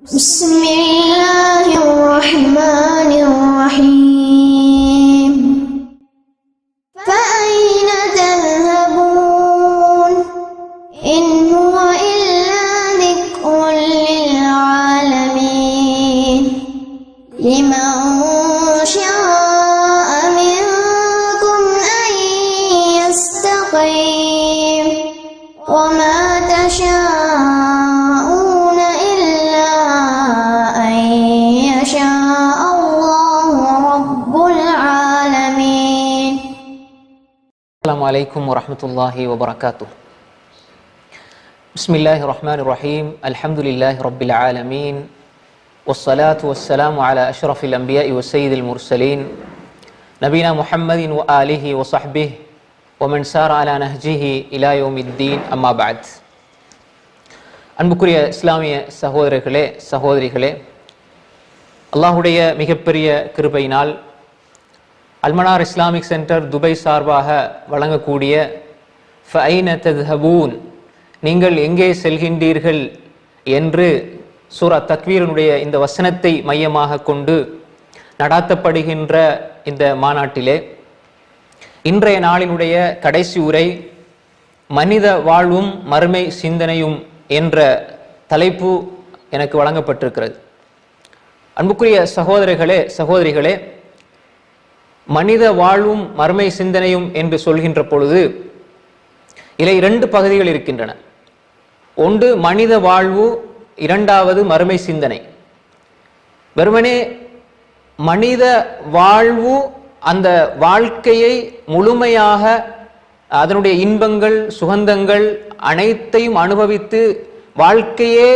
بسم الله الرحمن الرحيم فأين تذهبون إن هو إلا ذكر للعالمين لمن شاء منكم أن يستقيم وما تشاءون إلا أن يشاء الله رب العالمين. السلام عليكم ورحمة الله وبركاته. بسم الله الرحمن الرحيم. الحمد لله رب العالمين والصلاة والسلام على أشرف الأنبياء والسيد المرسلين نبينا محمد وآله وصحبه ومن سار على نهجه إلى يوم الدين أما بعد. அன்புக்குரிய இஸ்லாமிய சகோதரர்களே சகோதரிகளே, அல்லாஹுடைய மிகப்பெரிய கிருபையினால் அல்மனார் இஸ்லாமிக் சென்டர் துபை சார்பாக வழங்கக்கூடிய ஃபஐன தத்ஹபூன், நீங்கள் எங்கே செல்கின்றீர்கள் என்று சூரா தக்வீரினுடைய இந்த வசனத்தை மையமாக கொண்டு நடாத்தப்படுகின்ற இந்த மாநாட்டிலே இன்றைய நாளினுடைய கடைசி உரை மனித வாழ்வும் மறுமை சிந்தனையும் என்ற தலைப்பு எனக்கு வழங்கப்பட்டிருக்கிறது. அன்புக்குரிய சகோதரர்களே சகோதரிகளே, மனித வாழ்வும் மறுமை சிந்தனையும் என்று சொல்கின்ற பொழுது இதில் இரண்டு பகுதிகள் இருக்கின்றன. ஒன்று மனித வாழ்வு, இரண்டாவது மறுமை சிந்தனை. வெறுமனே மனித வாழ்வு, அந்த வாழ்க்கையை முழுமையாக அதனுடைய இன்பங்கள் சுகந்தங்கள் அனைத்தையும் அனுபவித்து வாழ்க்கையே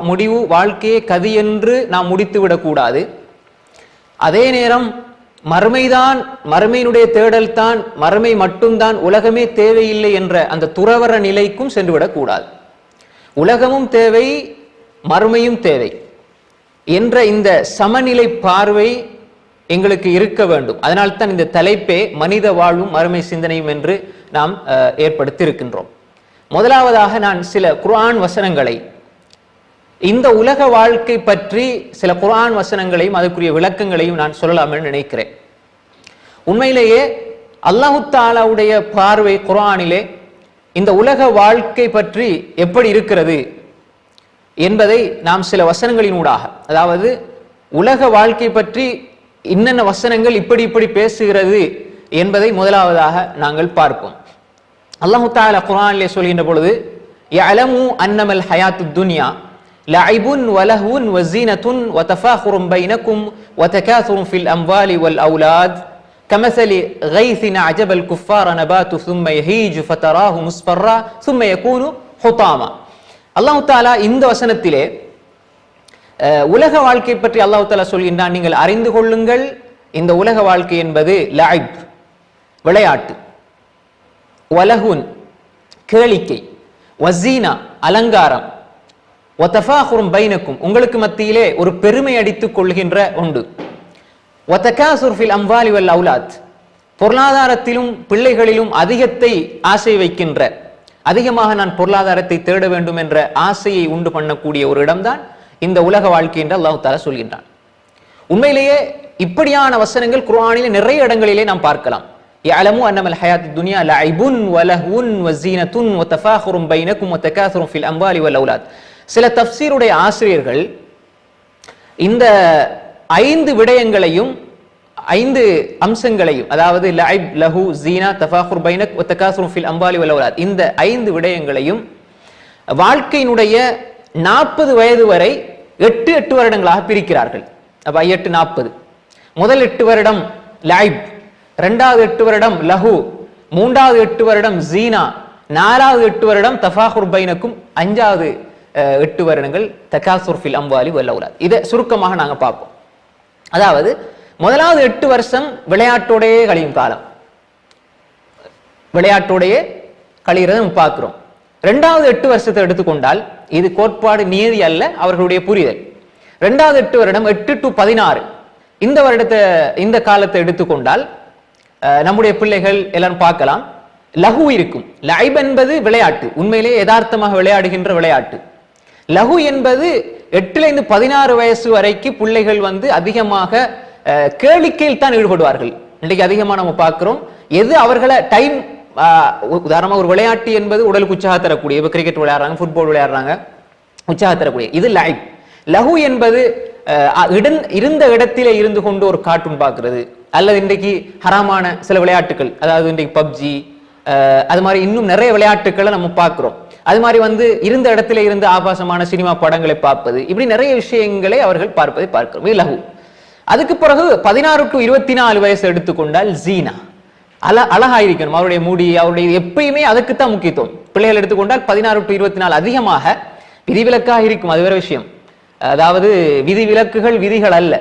முடிவு வாழ்க்கையே கதி என்று நாம் முடித்து விடக்கூடாது. அதே நேரம் மறுமைதான், மறுமையினுடைய தேடல் தான், மறுமை மட்டும்தான், உலகமே தேவையில்லை என்ற அந்த துறவற நிலைக்கும் சென்றுவிடக்கூடாது. உலகமும் தேவை, மறுமையும் தேவை என்ற இந்த சமநிலை பார்வை எங்களுக்கு இருக்க வேண்டும். அதனால்தான் இந்த தலைப்பே மனித வாழ்வும் மறுமை சிந்தனையும் என்று நாம் ஏற்படுத்தி இருக்கின்றோம். முதலாவதாக நான் சில குர்ஆன் வசனங்களை, இந்த உலக வாழ்க்கை பற்றி சில குர்ஆன் வசனங்களையும் அதுக்குரிய விளக்கங்களையும் நான் சொல்லலாம் என்று நினைக்கிறேன். உண்மையிலேயே அல்லாஹு தஆலாவுடைய பார்வை குர்ஆனிலே இந்த உலக வாழ்க்கை பற்றி எப்படி இருக்கிறது என்பதை நாம் சில வசனங்களினூடாக, அதாவது உலக வாழ்க்கை பற்றி இன்னென்ன வசனங்கள் இப்படி இப்படி பேசுகிறது என்பதை முதலாவதாக நாங்கள் பார்ப்போம். அல்லாஹு தஆலா குர்ஆனிலே சொல்கின்ற பொழுது யஅலமு அன்னமல் ஹயாத்துத் துன்யா லஐபுன் வலஹுன் வஸீனத்துன் வதஃபாகுரும் பைனக்கும் வதகாசுரும் ஃபில் அம்வாலி வல் அவுலாத் கமஸலி கைஸின் அஜபல் குஃபார நபாத்து ثم يهيج فتراه مصفرا ثم يكون حطاما. அல்லாஹு தஆலா இந்த வசனத்திலே உலக வாழ்க்கை பற்றி அல்லாஹ் தஆலா சொல்கின்றான், நீங்கள் அறிந்து கொள்ளுங்கள், இந்த உலக வாழ்க்கை என்பது லஐப் விளையாட்டு, வலஹுன் கேளிக்கை, வஸீனா அலங்காரம், வதஃபாகுரும் பைனக்கும் உங்களுக்கு மத்தியிலே ஒரு பெருமை அடித்துக் கொள்கின்ற ஒன்று, வதகாசுர் ஃபில் அம்வாலி வல் அவுலாத் பொருளாதாரத்திலும் பிள்ளைகளிலும் அதிகத்தை ஆசை வைக்கின்ற, அதிகமாக நான் பொருளாதாரத்தை தேட வேண்டும் என்ற ஆசையை உண்டு பண்ணக்கூடிய ஒரு இடம்தான் இந்த உலக வாழ்க்கை என்று அல்லாஹ் தஆலா சொல்கின்றான். உண்மையிலேயே இப்படியான வசனங்கள் குர்ஆனிலே நிறைய இடங்களிலே நாம் பார்க்கலாம். யஅலமு அன்னமல் ஹயாத்துத் துன்யா லஐபுன் வலஹுன் வஸீனத்துன் வதஃபாகுரும் பைனக்கும் வதகாசுரும் ஃபில் அம்வாலி வல் அவுலாத். சில தஃப்சீருடைய ஆசிரியர்கள் இந்த 5 விடயங்களையும் 5 அம்சங்களையும், அதாவது லஐப் லஹு ஜீனா தஃபாகுர் பைனக் வதகாசுரும் ஃபில் அம்வாலி வல் அவுலாத், இந்த 5 விடயங்களையும் வாழ்க்கையினுடைய 40 வயது வரை 8 வருடங்களாக பிரிக்கிறார்கள். அப்ப 8 40. முதல் 8 வருடம் லைப், இரண்டாவது 8 வருடம் லஹு, மூன்றாவது 8 வருடம் ஜீனா, நாலாவது 8 வருடம் தஃபாகுர் பைனக்கும், அஞ்சாவது 8 வருடங்கள் தகாசுர் ஃபில் அம்வாலி வல் அவுலாத். இதை சுருக்கமாக நாங்க பார்ப்போம். அதாவது முதலாவது 8 வருஷம் விளையாட்டோடையே கழியும் காலம், விளையாட்டோடையே கழிகிறத பார்க்கிறோம். இரண்டாவது 8 வருஷத்தை எடுத்துக்கொண்டால், இது கோட்பாடு நியதி அல்ல, அவர்களுடைய புரிதல். இரண்டாவது 8 வருடம் 8 to 16, இந்த வருடத்தை, இந்த காலத்தை எடுத்துக்கொண்டால் நம்முடைய பிள்ளைகள் எல்லாரும் பார்க்கலாம், லஹு இருக்கும். லைப் என்பது விளையாட்டு, உண்மையிலே யதார்த்தமாக விளையாடுகின்ற விளையாட்டு. லஹு என்பது 8ல இருந்து 16 வயசு வரைக்கும் பிள்ளைகள் வந்து அதிகமாக கேளிக்கையில் தான் ஈடுபடுவார்கள். இன்றைக்கு அதிகமா நம்ம பார்க்கிறோம். எது அவர்களை டைம் உதாரணமா ஒரு விளையாட்டு என்பது உடலுக்கு உற்சாகம் தரக்கூடிய, இப்ப கிரிக்கெட் விளையாடுறாங்க, ஃபுட்பால் விளையாடுறாங்க, உற்சாகம் தரக்கூடிய. இது லைவ். லஹு என்பது இருந்த இடத்திலே இருந்து கொண்டு ஒரு கார்ட்டூன் பார்க்கிறது, அல்லது இன்றைக்கு ஹராமான சில விளையாட்டுகள், அதாவது இன்றைக்கு பப்ஜி, அது மாதிரி இன்னும் நிறைய விளையாட்டுக்களை நம்ம பார்க்கிறோம். அது மாதிரி வந்து இருந்த இடத்துல இருந்து ஆபாசமான சினிமா படங்களை பார்ப்பது, இப்படி நிறைய விஷயங்களை அவர்கள் பார்ப்பதை பார்க்கிறோம். இது லஹு. அதுக்கு பிறகு 16 to 24 வயசு எடுத்துக்கொண்டால் ஜீனா, அழகாயிருக்கணும். அவருடைய முடி, அவருடைய எப்பயுமே அதுக்குத்தான் முக்கியத்துவம். பிள்ளைகள் எடுத்துக்கொண்டால் 16 to 24 அதிகமாக விதிவிலக்காக இருக்கும், அது வேற விஷயம். அதாவது விதிவிலக்குகள் விதிகள் அல்ல.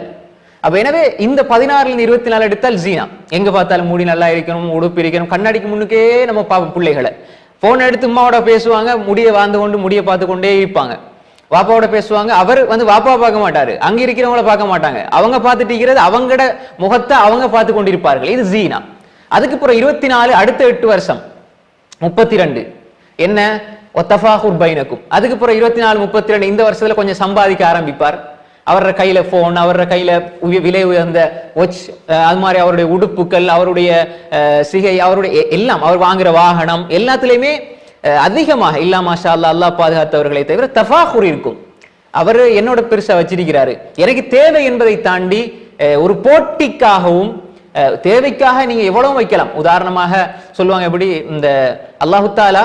அப்ப எனவே இந்த 16 to 24 எடுத்தால் ஜீனா, எங்க பார்த்தாலும் முடி நல்லா இருக்கணும், உடுப்பு இருக்கணும், கண்ணாடிக்கு முன்னுக்கே நம்ம பார்ப்போம். பிள்ளைகளை போன் எடுத்து அம்மாவோட பேசுவாங்க, முடியை வாழ்ந்து கொண்டு முடியை பார்த்து கொண்டே இருப்பாங்க. வாப்பாவோட பேசுவாங்க, அவர் வந்து வாப்பா பார்க்க மாட்டாரு, அங்க இருக்கிறவங்கள பார்க்க மாட்டாங்க, அவங்க பார்த்துட்டு இருக்கிறது அவங்களோட முகத்தை அவங்க பார்த்து கொண்டிருப்பார்கள். இது ஜீனா. அதுக்கு அப்புறம் 24, அடுத்த 8 வருஷம் 32 என்ன ஒத்தஃபாகுர் பைனக்கும். அதுக்கு அப்புறம் 24, 32 இந்த வருஷத்துல கொஞ்சம் சம்பாதிக்க ஆரம்பிப்பார். அவரோட கையில போன், அவரோட கையில விலை உயர்ந்த வாட்ச், அது மாதிரி அவருடைய உடுப்புகள், அவருடைய சிகை, அவருடைய எல்லாம், அவர் வாங்குற வாகனம் எல்லாத்துலயுமே அதிகமாக இல்லா மாஷா அல்லாஹ், அல்லாஹ் பாதுகாத்தவர்களை தவிர தஃபாகுர் இருக்கும். அவர் என்னோட பெருசா வச்சிருக்கிறாரு, எனக்கு தேவை என்பதை தாண்டி ஒரு போட்டிக்காகவும் தேவைக்காக நீங்க எவ்வளவு வைக்கலாம். உதாரணமாக சொல்லுவாங்க, எப்படி இந்த அல்லாஹு தாலா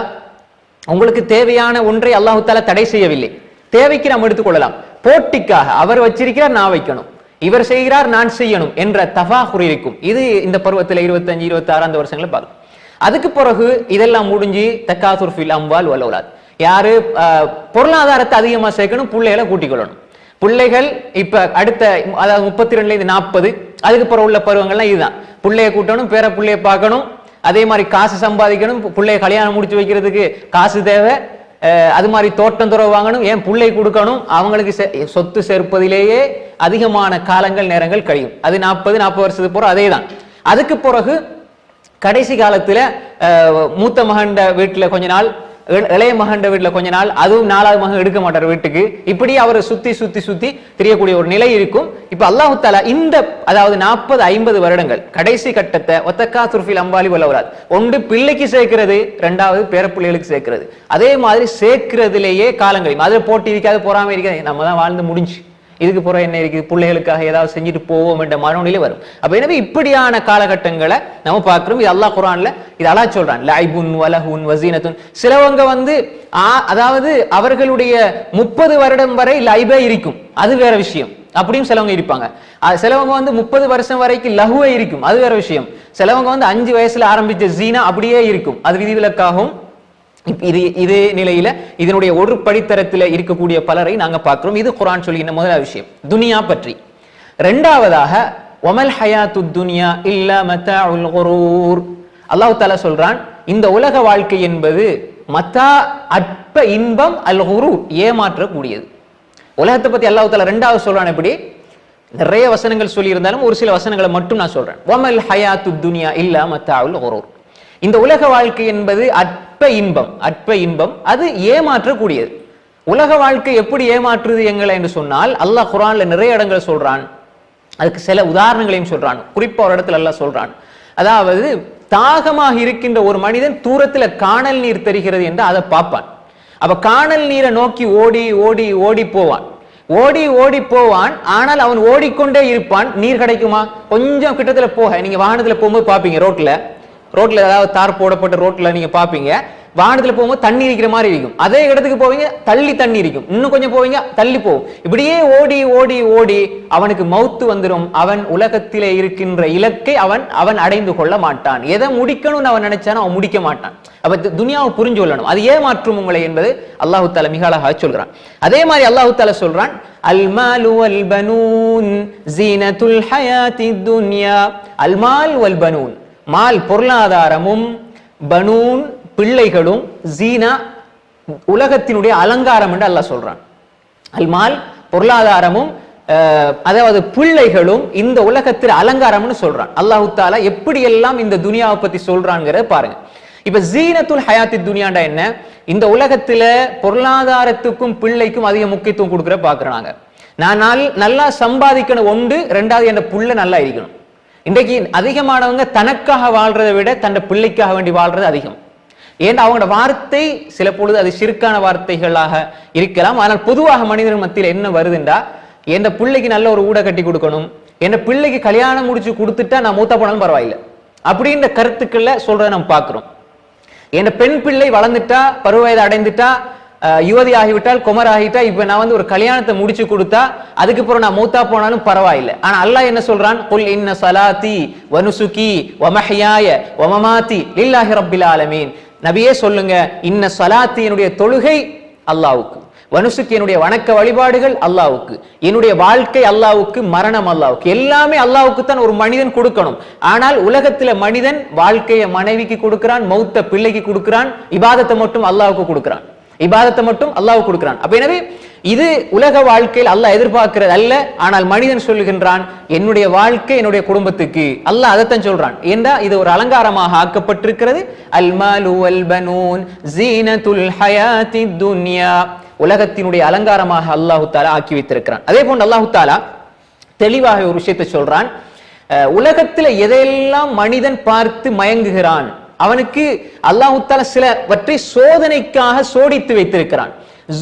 உங்களுக்கு தேவையான ஒன்றை அல்லாஹு தாலா தடை செய்யவில்லை, தேவைக்கு நாம் எடுத்துக்கொள்ளலாம். போட்டிக்காக அவர் வச்சிருக்கிறார், நான் வைக்கணும், இவர் செய்கிறார், நான் செய்யணும் என்ற தஃபாகுர் இருக்கும். இது இந்த பருவத்தில் 25, 26 அந்த வருஷங்களை பார்க்கும். அதுக்கு பிறகு இதெல்லாம் முடிஞ்சு தக்காசுர் ஃபில் அம்வால் வல் அவுலாத், யாரு பொருளாதாரத்தை அதிகமா சேர்க்கணும், பிள்ளைகளை கூட்டிக் கொள்ளணும். பிள்ளைகள் இப்ப அடுத்த, அதாவது 32ல இருந்து 40 அதுக்கு பிறகு உள்ள பருவங்கள்லாம் இதுதான். பிள்ளைய கூட்டணும், பேர பிள்ளைய பார்க்கணும், அதே மாதிரி காசு சம்பாதிக்கணும், பிள்ளைய கல்யாணம் முடிச்சு வைக்கிறதுக்கு காசு தேவை, அது மாதிரி தோட்டம் துறவு வாங்கணும், ஏன் பிள்ளை கொடுக்கணும், அவங்களுக்கு சொத்து சேர்ப்பதிலேயே அதிகமான காலங்கள் நேரங்கள் கழியும். அது 40 வருஷத்துக்கு போற அதே தான். அதுக்கு பிறகு கடைசி காலத்துல மூத்த மகண்ட வீட்டுல கொஞ்ச நாள், இளைய மகண்ட வீட்டுல கொஞ்ச நாள், அதுவும் 4வது மகன் எடுக்க மாட்டார் வீட்டுக்கு, இப்படி அவர் சுத்தி சுத்தி சுத்தி தெரியக்கூடிய ஒரு நிலை இருக்கும். இப்ப அல்லாஹு தஆலா இந்த அதாவது 40-50 வருடங்கள் கடைசி கட்டத்தை ஒத்தக்காசுர் ஃபில் அம்வாலி வல் அவுலாத், ஒன்று பிள்ளைக்கு சேர்க்கிறது, 2வது பேர பிள்ளைகளுக்கு சேர்க்கிறது. அதே மாதிரி சேர்க்கிறதுலேயே காலங்களையும், அதுல போட்டி இருக்காது, பொறாமை இருக்காது, நம்ம தான் வாழ்ந்து முடிஞ்சு இதுக்கு புற என்ன இருக்குது, பிள்ளைகளுக்காக ஏதாவது செஞ்சுட்டு போவோம் என்ற மனநிலை வரும். அப்ப எனவே இப்படியான காலகட்டங்களை நம்ம பார்க்கிறோம். இது அல்லாஹ் குர்ஆன்ல இது அல்லாஹ் சொல்றான், லைபுன் வலஹுன் வஸீனத்துன். சிலவங்க வந்து அதாவது அவர்களுடைய 30 வருடம் வரை லைபே இருக்கும், அது வேற விஷயம், அப்படியும் சிலவங்க இருப்பாங்க. சிலவங்க வந்து 30 வருஷம் வரைக்கும் லஹுவே இருக்கும், அது வேற விஷயம். சிலவங்க வந்து 5 வயசுல ஆரம்பிச்ச ஜீனா அப்படியே இருக்கும், அது விதிவிலக்காகும். இதே நிலையில இதனுடைய ஒரு படித்தரத்தில் இருக்கக்கூடிய பலரை நாங்க பார்க்கிறோம். இது குர்ஆன் சொல்கின்ற முதலாவது விஷயம் துனியா பற்றி. இரண்டாவதாக வமல் ஹயாத்துத் துன்யா இல்லா மத்தாஉல் குரூர், அல்லாஹ் தஆலா சொல்றான், இந்த உலக வாழ்க்கை என்பது மத்தா அற்ப இன்பம், அல் குரூர் ஏமாற்றக்கூடியது. உலகத்தை பத்தி அல்லாஹ் தஆலா இரண்டாவது சொல்றான். எப்படி நிறைய வசனங்கள் சொல்லி இருந்தாலும் ஒரு சில வசனங்களை மட்டும் நான் சொல்றேன். வமல் ஹயாத்துத் துன்யா இல்லா மத்தாஉல் குரூர், இந்த உலக வாழ்க்கை என்பது அற்ப இன்பம், அது ஏமாற்றக்கூடியது. உலக வாழ்க்கை எப்படி ஏமாற்றுது எங்களை என்று சொன்னால், அல்லாஹ் குர்ஆன்ல நிறைய இடங்கள் சொல்றான், அதுக்கு சில உதாரணங்களையும் சொல்றான். குறிப்பா ஒரு இடத்துல அல்லாஹ் சொல்றான், அதாவது தாகமாக இருக்கின்ற ஒரு மனிதன் தூரத்துல காணல் நீர் தெரிகிறது என்று அதை பார்ப்பான். அப்ப காணல் நீரை நோக்கி ஓடி ஓடி ஓடி போவான், ஓடி போவான். ஆனால் அவன் ஓடிக்கொண்டே இருப்பான். நீர் கிடைக்குமா? கொஞ்சம் கிட்டத்துல போக, நீங்க வாகனத்துல போகும்போது பாப்பீங்க, ரோட்ல ஏதாவது தார் போடப்பட்ட ரோட்ல நீங்க பாப்பீங்க, வாகனத்துல போகும்போது தண்ணி இருக்கிற மாதிரி இருக்கும். அதே இடத்துக்கு போவீங்க, தள்ளி தண்ணி இருக்கும், இன்னும் கொஞ்சம் போவீங்க, தள்ளி போகும். இப்படியே ஓடி ஓடி ஓடி அவனுக்கு மௌத்து வந்துடும். அவன் உலகத்திலே இருக்கின்ற இலக்கை அவன் அடைந்து கொள்ள மாட்டான். எதை முடிக்கணும்னு அவன் நினைச்சானோ அவன் முடிக்க மாட்டான். அப்ப துனியாவை புரிஞ்சு கொள்ளணும், அது ஏமாற்றும் உங்களை என்பது அல்லாஹு தஆலா மிக அழகாக சொல்கிறான். அதே மாதிரி அல்லாஹு தஆலா சொல்றான், அல் மாலு வல் பனூன் ஜீனத்துல் ஹயாத்தித் துன்யா. அல் மால் வல் பனூன், மால் பொருளாதாரமும், பனூன் பிள்ளைகளும், ஜீனா உலகத்தினுடைய அலங்காரம் என்று அல்லாஹ் சொல்றான். அல் மால் பொருளாதாரமும், அதாவது பிள்ளைகளும் இந்த உலகத்தில் அலங்காரம்னு சொல்றான். அல்லாஹு தஆலா எப்படி எல்லாம் இந்த துனியாவை பத்தி சொல்றான்ங்கிறத பாருங்க. இப்ப ஜீனத்துல் ஹயாத்தி துனியாண்டா என்ன? இந்த உலகத்துல பொருளாதாரத்துக்கும் பிள்ளைக்கும் அதிக முக்கியத்துவம் கொடுக்குற பாக்குறாங்க. நான் நல்லா சம்பாதிக்கணும் ஒன்று, ரெண்டாவது என் புள்ள நல்லா இருக்கணும். இன்றைக்கு அதிகமானவங்க தனக்காக வாழ்றதை விட தன் பிள்ளைக்காக வேண்டி வாழ்றது அதிகம். ஏன்னா அவங்களோட வார்த்தை சில பொழுது அது சிறுக்கான வார்த்தைகளாக இருக்கலாம். ஆனால் பொதுவாக மனிதர்கள் மத்தியில் என்ன வருதுண்டா, என் பிள்ளைக்கு நல்ல ஒரு ஊட கட்டி கொடுக்கணும், என் பிள்ளைக்கு கல்யாணம் முடிச்சு கொடுத்துட்டா நான் மூத்தா போனாலும் பரவாயில்லை அப்படின்ற கருத்துக்கள்ல சொல்றதை நம்ம பார்க்கிறோம். என் பெண் பிள்ளை வளர்ந்துட்டா, பருவ வயது அடைந்துட்டா, யுவதி ஆகிவிட்டால், குமர் ஆகிட்டா, இப்ப நான் ஒரு கல்யாணத்தை முடிச்சு கொடுத்தா அதுக்கப்புறம் நான் மூத்தா போனாலும் பரவாயில்லை. ஆனா அல்லாஹ் என்ன சொல்றான்? குல் இன்ன ஸலாத்தி வ நுசுகி வ மஹ்யாய வ மமாத்தி லில்லாஹி ரப்பில் ஆலமீன். நபியே சொல்லுங்க, இன்ன ஸலாத்தி என்னுடைய தொழுகை அல்லாஹ்வுக்கு, வனுசுக்கு என்னுடைய வணக்க வழிபாடுகள் அல்லாஹ்வுக்கு, என்னுடைய வாழ்க்கை அல்லாஹ்வுக்கு, மரணம் அல்லாஹ்வுக்கு, எல்லாமே அல்லாஹ்வுக்கு தான் ஒரு மனிதன் கொடுக்கணும். ஆனால் உலகத்துல மனிதன் வாழ்க்கையை மனைவிக்கு கொடுக்கிறான், மௌத்த பிள்ளைக்கு கொடுக்கிறான், இபாதத்தை மட்டும் அல்லாஹ்வுக்கு கொடுக்கிறான், இபாதத்தை மட்டும் அல்லாஹ்வுக்கு கொடுக்கிறான். அப்ப எனவே இது உலக வாழ்க்கையில் அல்லாஹ் எதிர்பார்க்கிறது அல்ல. ஆனால் மனிதன் சொல்லுகின்றான், என்னுடைய வாழ்க்கை என்னுடைய குடும்பத்துக்கு. அல்லாஹ் அதைத்தான் சொல்றான். ஏண்டா இது ஒரு அலங்காரமாக ஆக்கப்பட்டிருக்கிறது. அல் மாலு வல் பனூன் ஜீனத்துல் ஹயாத்தி துன்யா, உலகத்தினுடைய அலங்காரமாக அல்லாஹு தாலா ஆக்கி வைத்திருக்கிறான். அதே போன்று அல்லாஹு தாலா தெளிவாக ஒரு விஷயத்தை சொல்றான். உலகத்துல எதையெல்லாம் மனிதன் பார்த்து மயங்குகிறான், அவனுக்கு அல்லாஹு தஆலா சிலவற்றை சோதனைக்காக சோடித்து வைத்திருக்கிறான்.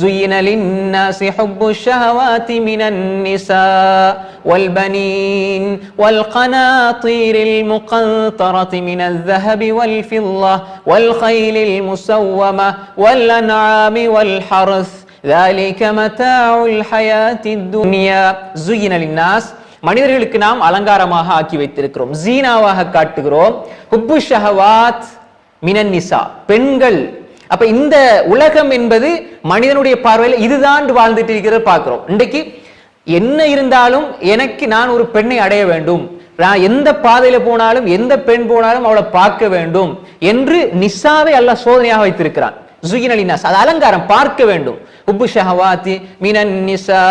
زين للناس حب الشهوات من النساء والبنين والقناطير المقنطرة من الذهب والفضة والخيل المسومة والأنعام والحرث ذلك متاع الحياة الدنيا زين للناس, மனிதர்களுக்கு நாம் அலங்காரமாக ஆக்கி வைத்திருக்கிறோம், ஜீனாவாக காட்டுகிறோம். ஹுப்பு ஷஹவாத் மினன் நிசா, பெண்கள். அப்ப இந்த உலகம் என்பது மனிதனுடைய பார்வையில் இதுதான் வாழ்ந்துட்டு இருக்கிறத பார்க்கிறோம். இன்றைக்கு என்ன இருந்தாலும் எனக்கு நான் ஒரு பெண்ணை அடைய வேண்டும், நான் எந்த பாதையில போனாலும் எந்த பெண் போனாலும் அவளை பார்க்க வேண்டும் என்று நிசாவை அல்லாஹ் சோதனையாக வைத்திருக்கிறான். ஜுயின லின்னாஸ், அது அலங்காரம், பார்க்க வேண்டும். ஹுப்பு ஷஹவாத்தி மினன் நிசா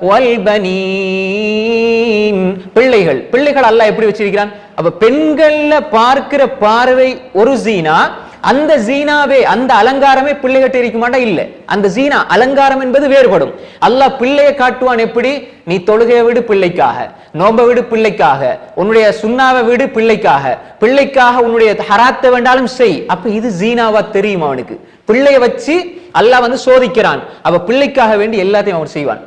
வல் பனீன், பிள்ளைகள் அல்லாஹ் எப்படி வச்சிருக்கிறான்? அப்ப பெண்கள்ல பார்க்கிற பார்வை ஒரு ஜீனா, அந்த ஜீனாவே அந்த அலங்காரமே பிள்ளைகிட்ட இருக்குமாண்டா இல்ல. அந்த ஜீனா அலங்காரம் என்பது வேறுபடும். அல்லாஹ் பிள்ளையை காட்டுவான் எப்படி? நீ தொழுகையை விடு பிள்ளைக்காக, நோம்ப விடு பிள்ளைக்காக, உன்னுடைய சுண்ணாவை விடு பிள்ளைக்காக உன்னுடைய ஹராத்தை வேண்டாலும் செய். அப்ப இது ஜீனாவா தெரியும் அவனுக்கு? பிள்ளைய வச்சு அல்லாஹ் சோதிக்கிறான். அப்ப பிள்ளைக்காக வேண்டி எல்லாத்தையும் அவன் செய்வான்.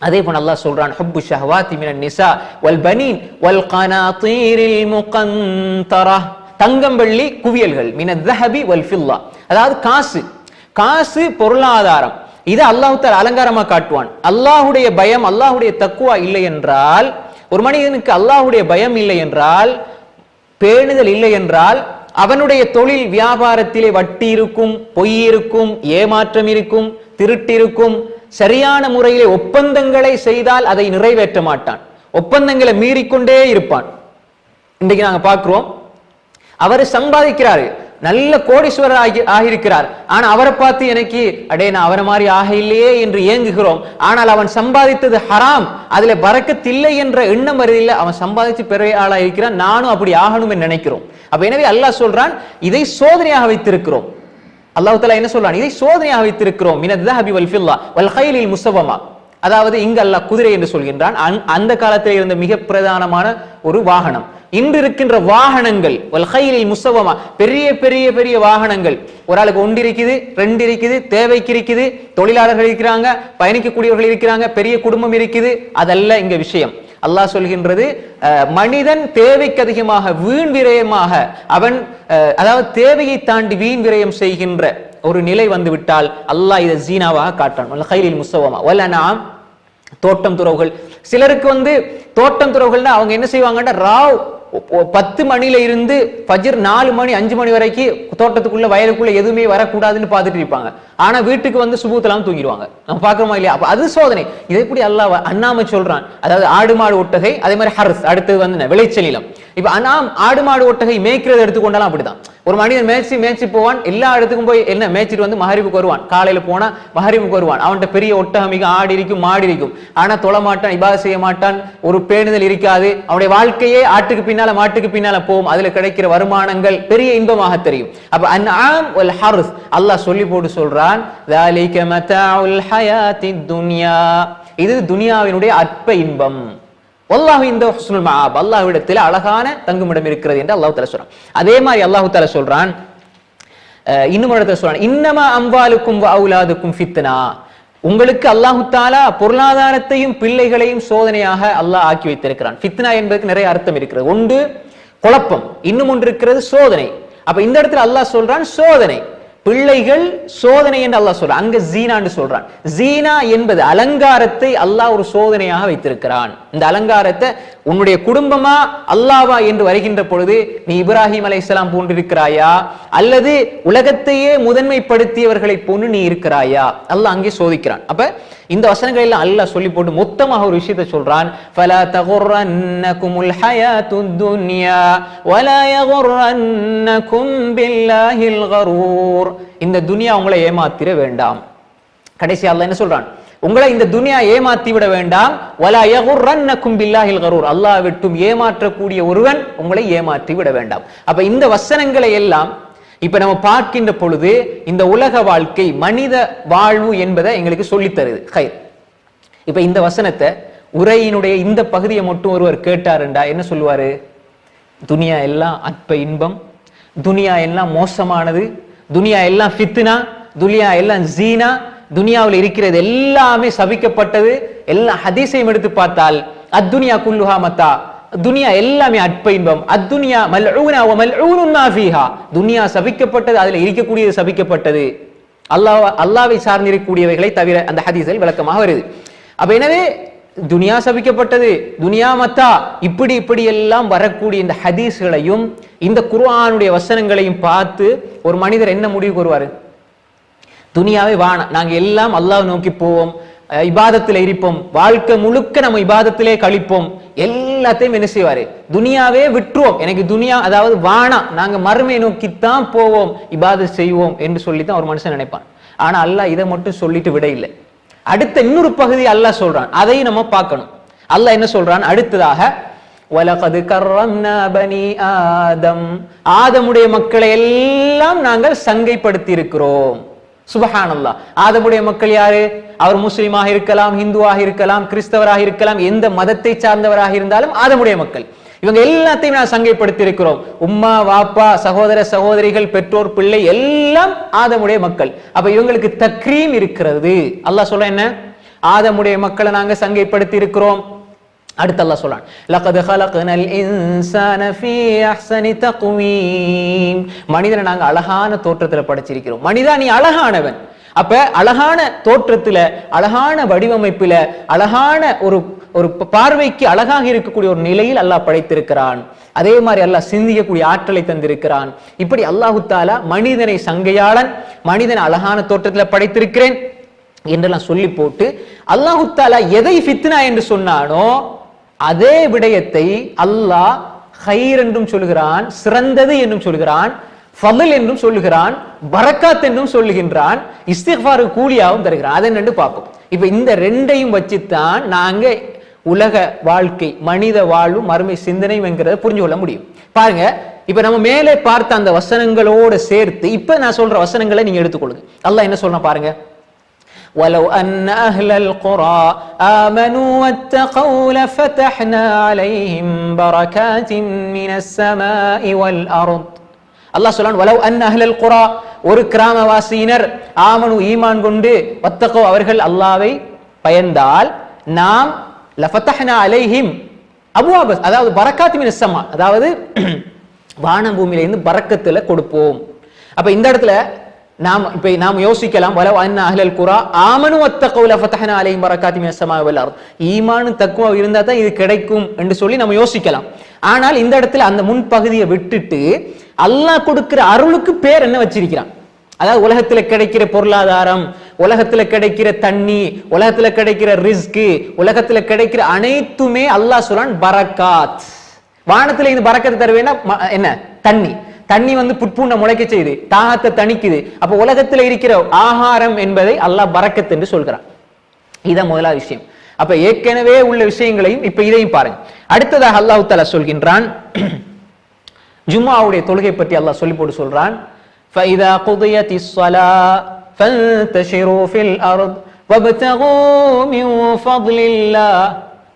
அதே போல அல்லாஹ் சொல்றான், ஹுப்பு ஷஹவாத்தி மினன் நிசா வல் பனீன் வல் கனாதீரில் முகந்தரா, தங்கம் வெள்ளி குவியல்கள், மினத் தஹபி வல் ஃபில்லா, அதாவது காசு பொருளாதாரம். இது அல்லாஹ் தஆலா அலங்காரமா காட்டுவான். அல்லாஹ்வுடைய பயம், அல்லாஹ்வுடைய தக்வா இல்லை என்றால், ஒரு மனிதனுக்கு அல்லாஹ்வுடைய பயம் இல்லை என்றால், பேணுதல் இல்லை என்றால், அவனுடைய தொழில் வியாபாரத்திலே வட்டி இருக்கும், பொய் இருக்கும், ஏமாற்றம் இருக்கும், திருட்டு இருக்கும், சரியான முறையிலே ஒப்பந்தங்களை செய்தால் அதை நிறைவேற்ற மாட்டான், ஒப்பந்தங்களை மீறிக்கொண்டே இருப்பான். இன்றைக்கு நாங்க பார்க்கிறோம், அவர் சம்பாதிக்கிறாரு, நல்ல கோடீஸ்வரர் ஆகியிருக்கிறார். ஆனா அவரை பார்த்து எனக்கு அடே நான் அவரை மாதிரி ஆக இல்லையே என்று ஏங்குகிறோம். ஆனால் அவன் சம்பாதித்தது ஹராம், அதுல பரக்கத் இல்லை என்ற எண்ணம் வருதில்லை. அவன் சம்பாதிச்சு பெரிய ஆளா இருக்கிறான், நானும் அப்படி ஆகணும் என்று நினைக்கிறோம். அப்ப எனவே அல்லாஹ் சொல்றான், இதை சோதனையாக வைத்திருக்கிறோம். அல்லாஹ் தஆலா என்ன சொல்றான்? இதை சோதனையாக வைத்திருக்கிறோம். மினத் தஹபி வல் ஃபில்லா வல் கைலில் முஸவ்வமா, அதாவது இங்கு அல்லாஹ் குதிரை என்று சொல்கின்றான். அந்த காலத்தில் இருந்த மிக பிரதானமான ஒரு வாகனம். இன்று இருக்கின்ற வாகனங்கள் வல் கைலில் முஸவ்வமா, பெரிய பெரிய பெரிய வாகனங்கள். ஒரு ஆளுக்கு 1 இருக்குது, 2 இருக்குது, தேவைக்கு இருக்குது, தொழிலாளர்கள் இருக்கிறாங்க, பயணிக்கக்கூடியவர்கள் இருக்கிறாங்க, பெரிய குடும்பம் இருக்குது. அதல்ல இங்க விஷயம். அல்லாஹ் சொல்கின்றது, மனிதன் தேவைக்கு அதிகமாக வீண் விரயமாக அவன் அதாவது தேவையை தாண்டி வீண் விரயம் செய்கின்ற ஒரு நிலை வந்து விட்டால் அல்லாஹ் இதை ஜீனாவாக காட்டான். வல் கைலில் முஸவ்வமா வல் அன்ஆம், தோட்டம் துறவுகள். சிலருக்கு தோட்டம் துறவுகள்னா அவங்க என்ன செய்வாங்கன்னா, ராவ் 10 மணில இருந்து ஃபஜ்ர் 4 மணி 5 மணி வரைக்கும் தோட்டத்துக்குள்ள வயலுக்குள்ள எதுவுமே வரக்கூடாதுன்னு பார்த்துட்டு இருப்பாங்க. ஆனா வீட்டுக்கு சுபூத்தெல்லாம் தூங்கிடுவாங்க. நம்ம பாக்குறோமா இல்லையா? அப்ப அது சோதனை. இதை எப்படி அல்லாஹ் அண்ணாம சொல்றான்? அதாவது ஆடு மாடு ஒட்டகை, அதே மாதிரி ஹர்ஸ், அடுத்தது விளைச்சல் நிலம். இப்ப அண்ணாம் ஆடு மாடு ஒட்டகை மேய்க்கிறது எடுத்துக்கொண்டாலும் அப்படிதான். ஒரு மனிதன் மேய்ச்சி போவான், எல்லா இடத்துக்கும் போய் என்ன மேய்ச்சிட்டு வந்து மகரிபுக்கு வருவான். காலையில போனா மகரிபுக்கு வருவான். அவன்கிட்ட பெரிய ஒட்டகம் ஆடி இருக்கும், மாடி இருக்கும். ஆனா தொழ மாட்டான், இபாதத் செய்ய மாட்டான், ஒரு பேணுதல் இருக்காது. அவனுடைய வாழ்க்கையே ஆட்டுக்கு பின்னால மாட்டுக்கு பின்னால போகும். அதுல கிடைக்கிற வருமானங்கள் பெரிய இன்பமாக தெரியும். அப்ப அன்ஆம் வல் ஹர்ஸ் அல்லாஹ் சொல்லி போட்டு சொல்றான், ذَلِكَ مَتَاعُ الْحَيَاةِ الدُّنْيَا, இது துனியாவினுடைய அற்ப இன்பம். வல்லாஹு இந்த ஹுஸ்னுல் மஆப், அல்லாஹ்விடத்தில் அழகான தங்குமிடம் இருக்கிறது என்று அல்லாஹ் தஆலா சொல்றான். அதே மாதிரி அல்லாஹ் தஆலா சொல்றான், இன்னும் ஒரு இடத்துல சொல்றான், இன்னமா அம்வாலுக்கும் வ அவுலாதுக்கும் ஃபித்னா, உங்களுக்கு அல்லாஹ் தஆலா பொருளாதாரத்தையும் பிள்ளைகளையும் சோதனையாக அல்லாஹ் ஆக்கி வைத்திருக்கிறான். ஃபித்னா என்பதற்கு நிறைய அர்த்தம் இருக்கிறது. ஒன்று குழப்பம், இன்னும் ஒன்று இருக்கிறது சோதனை. அப்ப இந்த இடத்துல அல்லாஹ் சொல்றான் சோதனை, பிள்ளைகள் சோதனை என்று அல்லாஹ் சொல்றான். அங்க ஜீனான்னு சொல்றான். ஜீனா என்பது அலங்காரத்தை அல்லாஹ் ஒரு சோதனையாக வைத்திருக்கிறான். இந்த அலங்காரத்தை உன்னுடைய குடும்பமா அல்லாவா என்று வருகின்ற பொழுது நீ இப்ராஹிம் அலைஹிஸ்ஸலாம் போன்றிருக்கிறாயா, அல்லது உலகத்தையே முதன்மைப்படுத்தியவர்களை போன்று நீ இருக்கிறாயா, அல்லாஹ் அங்கே சோதிக்கிறான். அப்ப இந்த வசனங்கள் எல்லாம் அல்லாஹ் சொல்லி போட்டு மொத்தமாக ஒரு விஷயத்தை சொல்றான், ஃபலா தகுர்ரன்னகுமுல் ஹயாத்துத் துன்யா வலா யகுர்ரன்னகும் பில்லாஹில் கரூர், இந்த துனியா உங்களை ஏமாத்திர வேண்டாம். கடைசி அல்லாஹ் என்ன சொல்றான், உங்களை இந்த துனியா ஏமாத்தி விட வேண்டாம். வலா யகுர்ரன்னகும் பில்லாஹில் கரூர், அல்லாஹ் விட்டும் ஏமாற்றக்கூடிய ஒருவன் உங்களை ஏமாற்றி விட வேண்டாம். அப்ப இந்த வசனங்களை எல்லாம் இப்ப நம்ம பார்க்கின்ற பொழுது இந்த உலக வாழ்க்கை மனித வாழ்வு என்பதை எங்களுக்கு சொல்லித் தருது. ஹைர், இப்ப இந்த வசனத்தை உரையினுடைய இந்த பகுதியை மட்டும் ஒருவர் கேட்டாருண்டா என்ன சொல்லுவாரு? துனியா எல்லாம் அற்ப இன்பம், துனியா எல்லாம் மோசமானது, துனியா எல்லாம் ஃபித்னா, துனியா எல்லாம் ஜீனா, துனியாவில் இருக்கிறது எல்லாமே சபிக்கப்பட்டது. எல்லா ஹதீஸையும் எடுத்து பார்த்தால் அத்துனியா குல்லுஹா மத்தா, துனியா எல்லாமே அற்ப இன்பம், அத்துனியா மல்ஊனா வ மல்ஊனுன் மா ஃபீஹா, துனியா சபிக்கப்பட்டது, அதுல இருக்கக்கூடியது சபிக்கப்பட்டது, அல்லாஹ்வை சார்ந்திருக்கக்கூடியவைகளை தவிர அந்த ஹதீஸில் விளக்கமாக வருது. அப்ப எனவே துனியா சபிக்கப்பட்டது, துனியா மத்தா, இப்படி எல்லாம் வரக்கூடிய இந்த ஹதீஸ்களையும் இந்த குர்ஆனுடைய வசனங்களையும் பார்த்து ஒரு மனிதர் என்ன முடிவுக்கு வருவாரு? துனியாவே வாணம், நாங்க எல்லாம் அல்லாஹ் நோக்கி போவோம், இபாதத்தில் இருப்போம், வாழ்க்கை முழுக்க நம்ம இபாதத்திலே கழிப்போம், எல்லாத்தையும் என்ன செய்வாரு? துனியாவே விட்டுருவோம், எனக்கு துனியா அதாவது வாணம், நாங்க மறுமை நோக்கித்தான் போவோம், இபாதத் செய்வோம் என்று சொல்லித்தான் ஒரு மனுஷன் நினைப்பான். ஆனா அல்லாஹ் இதை மட்டும் சொல்லிட்டு விட இல்லை. அடுத்த இன்னொரு பகுதி அல்லாஹ் சொல்றான், அதையும் நம்ம பார்க்கணும். அல்லாஹ் என்ன சொல்றான் அடுத்ததாக, வலகது கர்ரம்னா பனி ஆதம், ஆதமுடைய மக்களை எல்லாம் நாங்கள் சங்கைப்படுத்தி இருக்கிறோம். சுபஹானல்லாஹ், ஆதமுடைய மக்கள் யாரு? அவர் முஸ்லிமாக இருக்கலாம், இந்துவாக இருக்கலாம், கிறிஸ்தவராக இருக்கலாம், எந்த மதத்தை சார்ந்தவராக இருந்தாலும் ஆதமுடைய மக்கள். இவங்க எல்லாத்தையும் நான் சங்கைப்படுத்தி இருக்கிறோம். உம்மா வாப்பா சகோதர சகோதரிகள் பெற்றோர் பிள்ளை எல்லாம் ஆதமுடைய மக்கள். அப்ப இவங்களுக்கு தக்ரீம் இருக்கிறது. அல்லாஹ் சொல்ல என்ன? ஆதமுடைய மக்களை நாங்க சங்கைப்படுத்தி இருக்கிறோம். அடுத்து அல்லாஹ் சொல்றான், லகத் ஹலக்னல் இன்சான ஃபீ அஹ்ஸனி தக்வீம், மனிதனை நாங்க அழகான தோற்றத்துல படைச்சிருக்கிறோம். மனிதா நீ அழகானவன். அப்ப அழகான தோற்றத்துல, அழகான வடிவமைப்புல, அழகான ஒரு பார்வைக்கு அழகாக இருக்கக்கூடிய ஒரு நிலையில் அல்லாஹ் படைத்திருக்கிறான். அதே மாதிரி அல்லாஹ் சிந்திக்கக்கூடிய ஆற்றலை தந்திருக்கிறான். இப்படி அல்லாஹு தஆலா மனிதனை சங்கையாளன், மனிதனை அழகான தோற்றத்துல படைத்திருக்கிறேன் என்றெல்லாம் சொல்லி போட்டு அல்லாஹு தஆலா எதை ஃபித்னா என்று சொன்னானோ அதே விடயத்தை அல்லாஹ் ஹைர் என்றும் சொல்லுகிறான், சிறந்தது என்றும் சொல்லுகிறான், ஃபضல் என்றும் சொல்லுகிறான், பரக்காத் என்றும் சொல்லுகின்றான், இஸ்திக்ஃபாருக்கு கூலியாகவும் தருகிறான். அதை ரெண்டு பார்ப்போம். இப்ப இந்த ரெண்டையும் வச்சுத்தான் நாங்க உலக வாழ்க்கை, மனித வாழ்வு, மறுமை சிந்தனையும் என்கிறத புரிஞ்சு கொள்ள முடியும். பாருங்க, இப்ப நம்ம மேலே பார்த்த அந்த வசனங்களோட சேர்த்து இப்ப நான் சொல்ற வசனங்களை நீங்க எடுத்துக்கொள்ளுங்க. அல்லாஹ் என்ன சொல்றான் பாருங்க, وَلَوْ أَنَّ أَهْلَ الْقُرَى آمَنُوا وَاتَّقَوْا لَفَتَحْنَا عَلَيْهِمْ بَرَكَاتٍ مِنَ السَّمَاءِ وَالْأَرْضِ. அல்லாஹ் சொல்றான், وَلَوْ أَنَّ أَهْلَ الْقُرَى, ஒரு கிராமவாசியினர், ஆமனு ஈமான் கொண்டு, வத்தகோ அவர்கள் அல்லாஹ்வை பயந்தால், நாம் லஃபதஹ்னா அலைஹிம் அபுவாப, அதாவது பரக்காத் மினஸ் ஸமா, அதாவது வானம் பூமியில இருந்து பரக்கத்துல கொடுப்போம். அப்ப இந்த இடத்துல நாம் யோசிக்கலாம், வலவ் அன்ன அஹ்லல் குரா ஆமனு வத்தகூ லஃபதஹ்னா அலைஹிம் பரக்காத்தின் மினஸ் ஸமாஇ வல் அர்த், ஈமான் தக்வா இருந்தா தான் இது கிடைக்கும் என்று சொல்லி நம்ம யோசிக்கலாம். ஆனால் இந்த இடத்துல அந்த முன்பகுதியை விட்டுட்டு அல்லாஹ் கொடுக்கிற அருளுக்கு பேர் என்ன வச்சிருக்கிறான்? அதாவது உலகத்துல கிடைக்கிற பொருளாதாரம், உலகத்துல கிடைக்கிற தண்ணி, உலகத்துல கிடைக்கிற ரிஸ்க், உலகத்துல கிடைக்கிற அனைத்துமே அல்லாஹ் சொல்றான் பரக்காத். வானத்துல இந்த பரக்கத்தை தருவேன்னா என்ன? தண்ணி. தண்ணி புட்பூண்ட முளைக்க செய்யுது, தாகத்தை தணிக்குது. அப்ப உலகத்துல இருக்கிற ஆகாரம் என்பதை அல்லாஹ் பரக்கத் என்று சொல்கிறான். இதான் முதலாவது விஷயம். அப்ப ஏற்கனவே உள்ள விஷயங்களையும் இப்ப இதையும் பாருங்க. அடுத்ததாக அல்லாஹ் தஆலா சொல்கின்றான், ஜும்ஆவுடைய தொழுகை பற்றி அல்லாஹ் சொல்லி போட்டு சொல்றான், فَإِذَا قُضِيَتِ الصَّلَاةُ فَانْتَشِرُوا فِي الْأَرْضِ وَابْتَغُوا مِنْ فَضْلِ اللَّهِ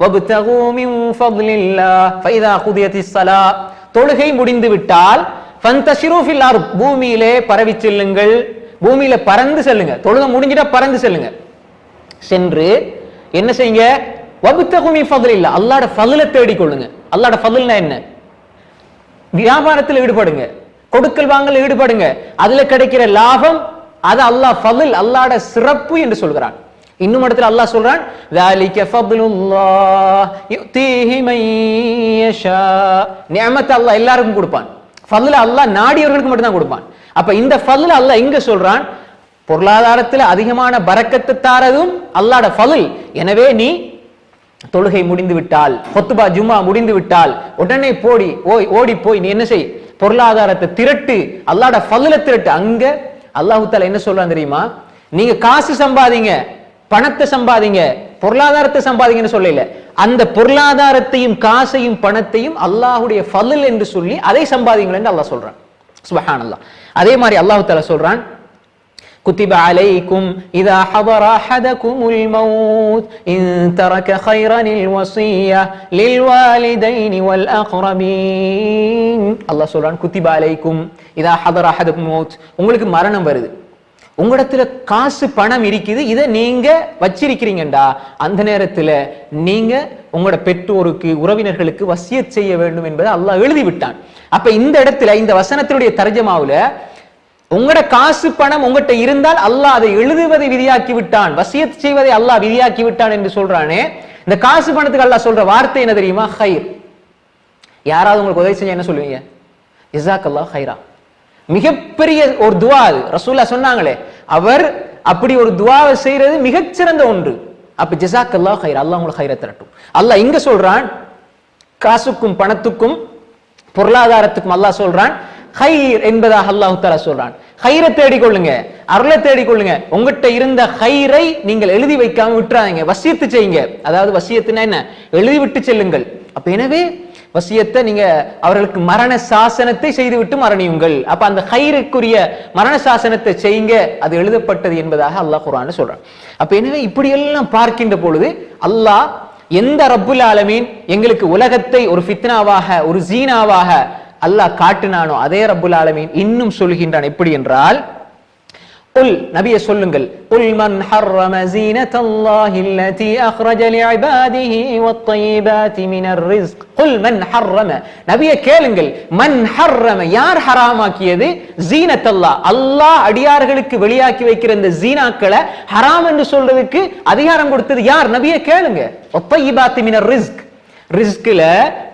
وَابْتَغُوا مِنْ فَضْلِ اللَّهِ فَإِذَا قُضِيَتِ الصَّلَاةُ தொழுகை முடிந்து விட்டால் فَانْتَشِرُوا فِي الْأَرْضِ பூமியிலே பரவி செல்லுங்கள், பூமியில பறந்து செல்லுங்க. தொழுகை முடிஞ்சிட்டா பறந்து செல்லுங்க. சென்று என்ன செய்யுங்க, வப்தகு மின் ஃபضலில்லாஹ், அல்லாஹ்வுடைய ஃபضலை தேடிக் கொள்ளுங்க. அல்லாஹ்வுடைய ஃபضல்னா என்ன? வியாபாரத்தில் ஈடுபடுங்க, கொடுக்கல் வாங்கல் ஈடுபடுங்க. அதுல கிடைக்கிற லாபம் அது அல்லாஹ் ஃபضல், அல்லாஹ்வுடைய சிறப்பு என்று சொல்கிறான். இன்னும் இடத்துல அல்லாஹ் சொல்றான், ذَلِكَ فَضْلُ اللَّهِ يُؤْتِيهِ مَن يَشَاءُ. நிஅமத் அல்லாஹ் எல்லாருக்கும் கொடுப்பான். ஃபضல் அல்லாஹ் நாடியவர்களுக்கு மட்டும் தான் கொடுப்பான். அப்ப இந்த ஃபضல் அல்லாஹ் எங்க சொல்றான்? பொருளாதாரத்தில் அதிகமான பரக்கத்து தாரதும் அல்லாஹ்வுடைய ஃபضல். எனவே நீ தொழுகை முடிந்து விட்டால், ஹுத்பா ஜும்ஆ முடிந்து விட்டால் உடனே ஓடி போய் நீ என்ன செய், பொருளாதாரத்தை திரட்டு, அல்லாஹ்வுடைய ஃபضலை திரட்டு. அங்க அல்லாஹ் தஆலா என்ன சொல்றான் தெரியுமா? நீங்க காசு சம்பாதிங்க, பணத்தை சம்பாதிங்க, பொருளாதாரத்தை சம்பாதிங்கன்னு சொல்லல. அந்த பொருளாதாரத்தையும் காசையும் பணத்தையும் அல்லாஹ்வுடைய ஃபضல் என்று சொல்லி அதை சம்பாதிங்கள் என்று அல்லாஹ் சொல்றான். சுப்ஹானல்லாஹ். அதே மாதிரி அல்லாஹ் தஆலா சொல்றான், كتب عليكم إذا حضر أحدكم الموت إن ترك خيرا الوصية للوالدين والأقربين. الله சொல்றான், كتب عليكم إذا حضر أحدكم الموت. உங்களுக்கு மரணம் வருது, உங்களிடத்துல காசு பணம் இருக்குது, இதை நீங்க வச்சிருக்கிறீங்கடா, அந்த நேரத்துல நீங்க உங்களோட பெற்றோருக்கு உறவினர்களுக்கு வசியத் செய்ய வேண்டும் என்பதை அல்லாஹ் எழுதி விட்டான். அப்ப இந்த இடத்துல இந்த வசனத்தினுடைய தர்ஜமாவுல உங்களோட காசு பணம் உங்ககிட்ட இருந்தால் அல்லாஹ் அதை எழுதுவதை விதியாக்கி விட்டான், வசியத் செய்வதை அல்லாஹ் விதியாக்கி விட்டான் என்று சொல்றானே. இந்த காசு பணத்துக்கு அல்லாஹ் சொல்ற வார்த்தை என்ன தெரியுமா? ஹைர். யாராவது உங்களுக்கு உதவி செஞ்சா என்ன சொல்லுவீங்க? ஜஸாக்கல்லாஹ் ஹைரா. மிகப்பெரிய ஒரு துவா அது. ரசூலுல்லாஹ் சொன்னாங்களே, அவர் அப்படி ஒரு துவாவை செய்யறது மிகச்சிறந்த ஒன்று. அப்ப ஜஸாக்கல்லாஹ் ஹைரா, அல்லாஹ் உங்களுக்கு ஹைர தரட்டும். அல்லாஹ் இங்க சொல்றான், காசுக்கும் பணத்துக்கும் பொருளாதாரத்துக்கும் அல்லாஹ் சொல்றான் ஹைர் என்பதாக அல்லாஹ் தஆலா சொல்றான். ஹைரை தேடிக்கொள்ளுங்க, அருளை தேடிக்கொள்ளுங்க. உங்ககிட்ட இருந்த ஹைரை நீங்கள் எழுதி வைக்காம விட்டுறாதீங்க, வசியத்து செய்யுங்க. அதாவது வசியத்துனா என்ன? எழுதி விட்டு செல்லுங்கள். அப்ப எனவே வசியத்தை நீங்க அவர்களுக்கு மரண சாசனத்தை செய்துவிட்டு மரணியுங்கள். அப்ப அந்த ஹைருக்குரிய மரண சாசனத்தை செய்யுங்க, அது எழுதப்பட்டது என்பதாக அல்லாஹ் குர்ஆன்ல சொல்றான். அப்ப எனவே இப்படி எல்லாம் பார்க்கின்ற பொழுது அல்லாஹ் எந்த ரப்புல் ஆலமீன் எங்களுக்கு உலகத்தை ஒரு ஃபித்னாவாக ஒரு ஜீனாவாக அல்லாஹ் காட்டினானோ அதே ரப்புல் ஆலமீன் இன்னும் சொல்கின்றான். எப்படி என்றால், குல் நபியே சொல்லுங்கள், குல் மன் ஹர்ரம ஸீனத்தல்லாஹி அல்லதி அக்ரஜ லிஇபாதிஹி வத்-தய்யிபாத்தி மினர் ரிஸ்க். குல் மன் ஹர்ரம, நபியே கேளுங்கள், மன் ஹர்ரம யார் ஹராமாக்கியது? ஸீனத்தல்லாஹ், அல்லாஹ் அடியார்களுக்கு வெளியாக்கி வைக்கிற இந்த ஜீனாக்களை ஹராம் என்று சொல்றதுக்கு அதிகாரம் கொடுத்தது யார்? நபியே கேளுங்க. வத்-தய்யிபாத்தி மினர் ரிஸ்க், ரிஸ்க்ல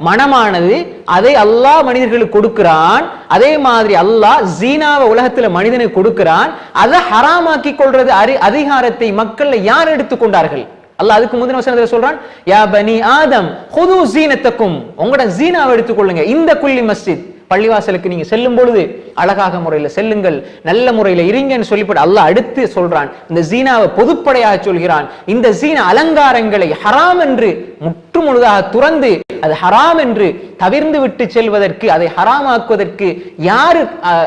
மனமானது அதை அல்லாஹ் மனிதர்களுக்கு கொடுக்கிறான். அதே மாதிரி அல்லாஹ் ஜீனாவை உலகத்துல மனிதனுக்கு கொடுக்கிறான். அதை ஹராமாக்கி கொள்றது அதிகாரத்தை மக்கள்ல யார் எடுத்துக்கொண்டார்கள்? அல்லாஹ் அதுக்கு முந்தின வசனத்துல சொல்றான், யா பனி ஆதம் ஹுது ஸீனத்தக்கும், உங்களோட ஜீனாவை எடுத்துக்கொள்ளுங்க. இந்த குல்லி மஸ்ஜித், பள்ளிவாசலுக்கு நீங்க செல்லும் பொழுது அழகாக முறையில செல்லுங்கள், நல்ல முறையில இருங்கன்னு சொல்லிப்பட்டு அல்லாஹ் அடுத்து சொல்றான், இந்த ஜீனாவை பொதுப்படையாக சொல்கிறான். இந்த ஜீனா அலங்காரங்களை ஹராம் என்று முற்று முழுதாக துறந்து அது ஹராம் என்று தவிர்ந்து விட்டு செல்வதற்கு, அதை ஹராமாக்குவதற்கு யாரு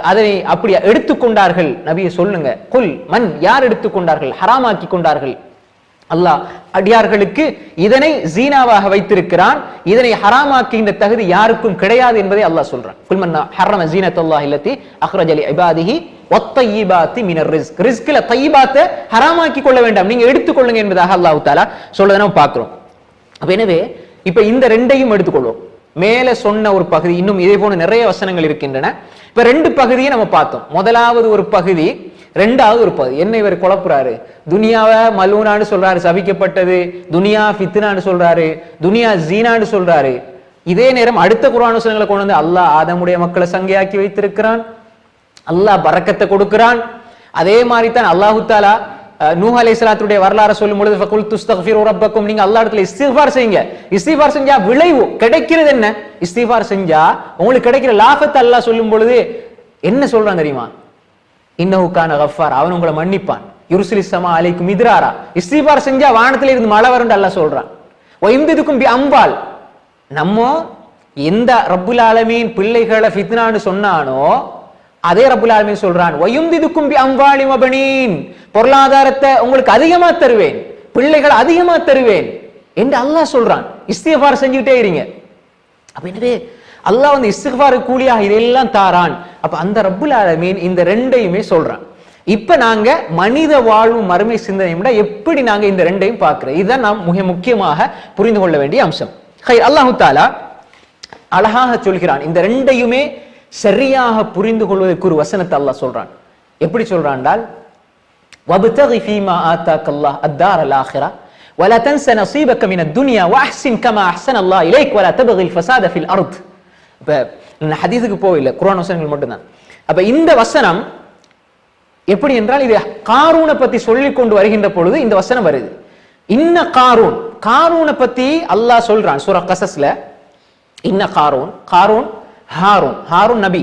அதனை அப்படி எடுத்துக்கொண்டார்கள்? நபியை சொல்லுங்க. குல் மன், யார் எடுத்துக்கொண்டார்கள், ஹராமாக்கி கொண்டார்கள்? அல்லாஹ் அடியார்களுக்கு இதனை ஜீனாவாக வைத்திருக்கிறான். இதனை ஹராமாக்குகின்ற தகுதி யாருக்கும் கிடையாது என்பதை அல்லாஹ் சொல்றான். குல் மன் ஹர்ரம ஸீனத்தல்லாஹி அல்லதி அக்ரஜ லிஇபாதிஹி வத்-தய்யிபாத்தி மினர் ரிஸ்க். ரிஸ்க்ல தய்யிபாத்தை ஹராமாக்கி கொள்ள வேண்டாம், நீங்க எடுத்துக்கொள்ளுங்க என்பதாக அல்லாஹ் தஆலா சொல்றதை நம்ம பார்க்கிறோம். அப்ப எனவே இப்ப இந்த ரெண்டையும் எடுத்துக்கொள்வோம். மேல சொன்ன ஒரு பகுதி, இன்னும் இதே போல நிறைய வசனங்கள் இருக்கின்றன. இப்ப ரெண்டு பகுதியை நம்ம பார்த்தோம். முதலாவது ஒரு பகுதி, ரெண்டாவது ஒரு பகுதி. என்ன இவர் குழப்புறாரு? துனியாவை மலூனான்னு சொல்றாரு, சபிக்கப்பட்டது. துனியா ஃபித்னான்னு சொல்றாரு, துனியா ஜீனான்னு சொல்றாரு. இதே நேரம் அடுத்த குர்ஆன் வசனங்களை கொண்டு வந்து அல்லாஹ் ஆதமுடைய மக்களை சங்கையாக்கி வைத்திருக்கிறான், அல்லாஹ் பரக்கத்தை கொடுக்கிறான். அதே மாதிரி தான் அல்லாஹு தஆலா நூஹ் அலைஹிஸ்ஸலாத்துடைய வரலாறு சொல்லும் பொழுது ஃபகுல் துஸ்தக்ஃபிரு ரப்பக்கும், நீங்க அல்லாஹ் இடத்துல இஸ்திக்ஃபார் செய்யுங்க. இஸ்திக்ஃபார் செஞ்சா விளைவு கிடைக்கிறது என்ன? இஸ்திக்ஃபார் செஞ்சா உங்களுக்கு கிடைக்கிற லாபத்தை அல்லாஹ் சொல்லும் பொழுது என்ன சொல்றான் தெரியுமா? இன்னஹு கான கஃபார், அவன் உங்களை மன்னிப்பான். யுர்சிலிஸ் ஸமா அலைக்கும் மித்ராரா, இஸ்திக்ஃபார் செஞ்சா வானத்துல இருந்து மழை வரும்னு அல்லாஹ் சொல்றான். வயம்திதுக்கும் பி அம்வால், நம்ம எந்த ரப்புல் ஆலமீன் பிள்ளைகளை ஃபித்னான்னு சொன்னானோ அதே ரப்புல் ஆலமீன் சொல்றான் வயம்திதுக்கும் பி அம்வாலி வபனீன், பொருளாதாரத்தை உங்களுக்கு அதிகமா தருவேன், பிள்ளைகளை அதிகமா தருவேன் என்று அல்லாஹ் சொல்றான். இஸ்திக்ஃபார் செஞ்சுக்கிட்டே இருங்க. அப்ப என்னது அல்லாஹ் வந்து இஸ்திக்ஃபார் கூலியாக இதெல்லாம் தாரான். அப்ப அந்த ரப்புல் ஆலமீன் இந்த ரெண்டையுமே சொல்றான். இப்ப நாங்க மனித வாழ்வு மறுமை சிந்தனை விட எப்படி நாங்க இந்த ரெண்டையும் பார்க்கிறோம், இதுதான் நாம் மிக முக்கியமாக புரிந்து கொள்ள வேண்டிய அம்சம். அல்லாஹு தாலா அழகாக சொல்கிறான். இந்த ரெண்டையுமே சரியாக புரிந்து கொள்வதற்கு ஒரு வசனத்தை அல்லாஹ் சொல்றான். எப்படி சொல்றான்டால் வப்தகி ஃபீமா ஆதாக்கல்லாஹ் அத்தாரல் ஆகிரா வலா தன்ஸ நஸீபக மினத் துன்யா வஅஹ்சின் கமா அஹ்ஸனல்லாஹு இலைக் வலா தப்கில் ஃபஸாத ஃபில் அர்த். இப்ப ஹதீஸுக்கு போவில்லை, குர்ஆன் வசனங்கள் மட்டும்தான். அப்ப இந்த வசனம் எப்படி என்றால் இது காரூனை பத்தி சொல்லிக் கொண்டு வருகின்ற பொழுது இந்த வசனம் வருது. இன்ன காரூன், காரூனை பத்தி அல்லாஹ் சொல்றான் சூரா கஸஸ்ல. இன்ன காரூன், காரூன் ஹாரூன், ஹாரூன் நபி,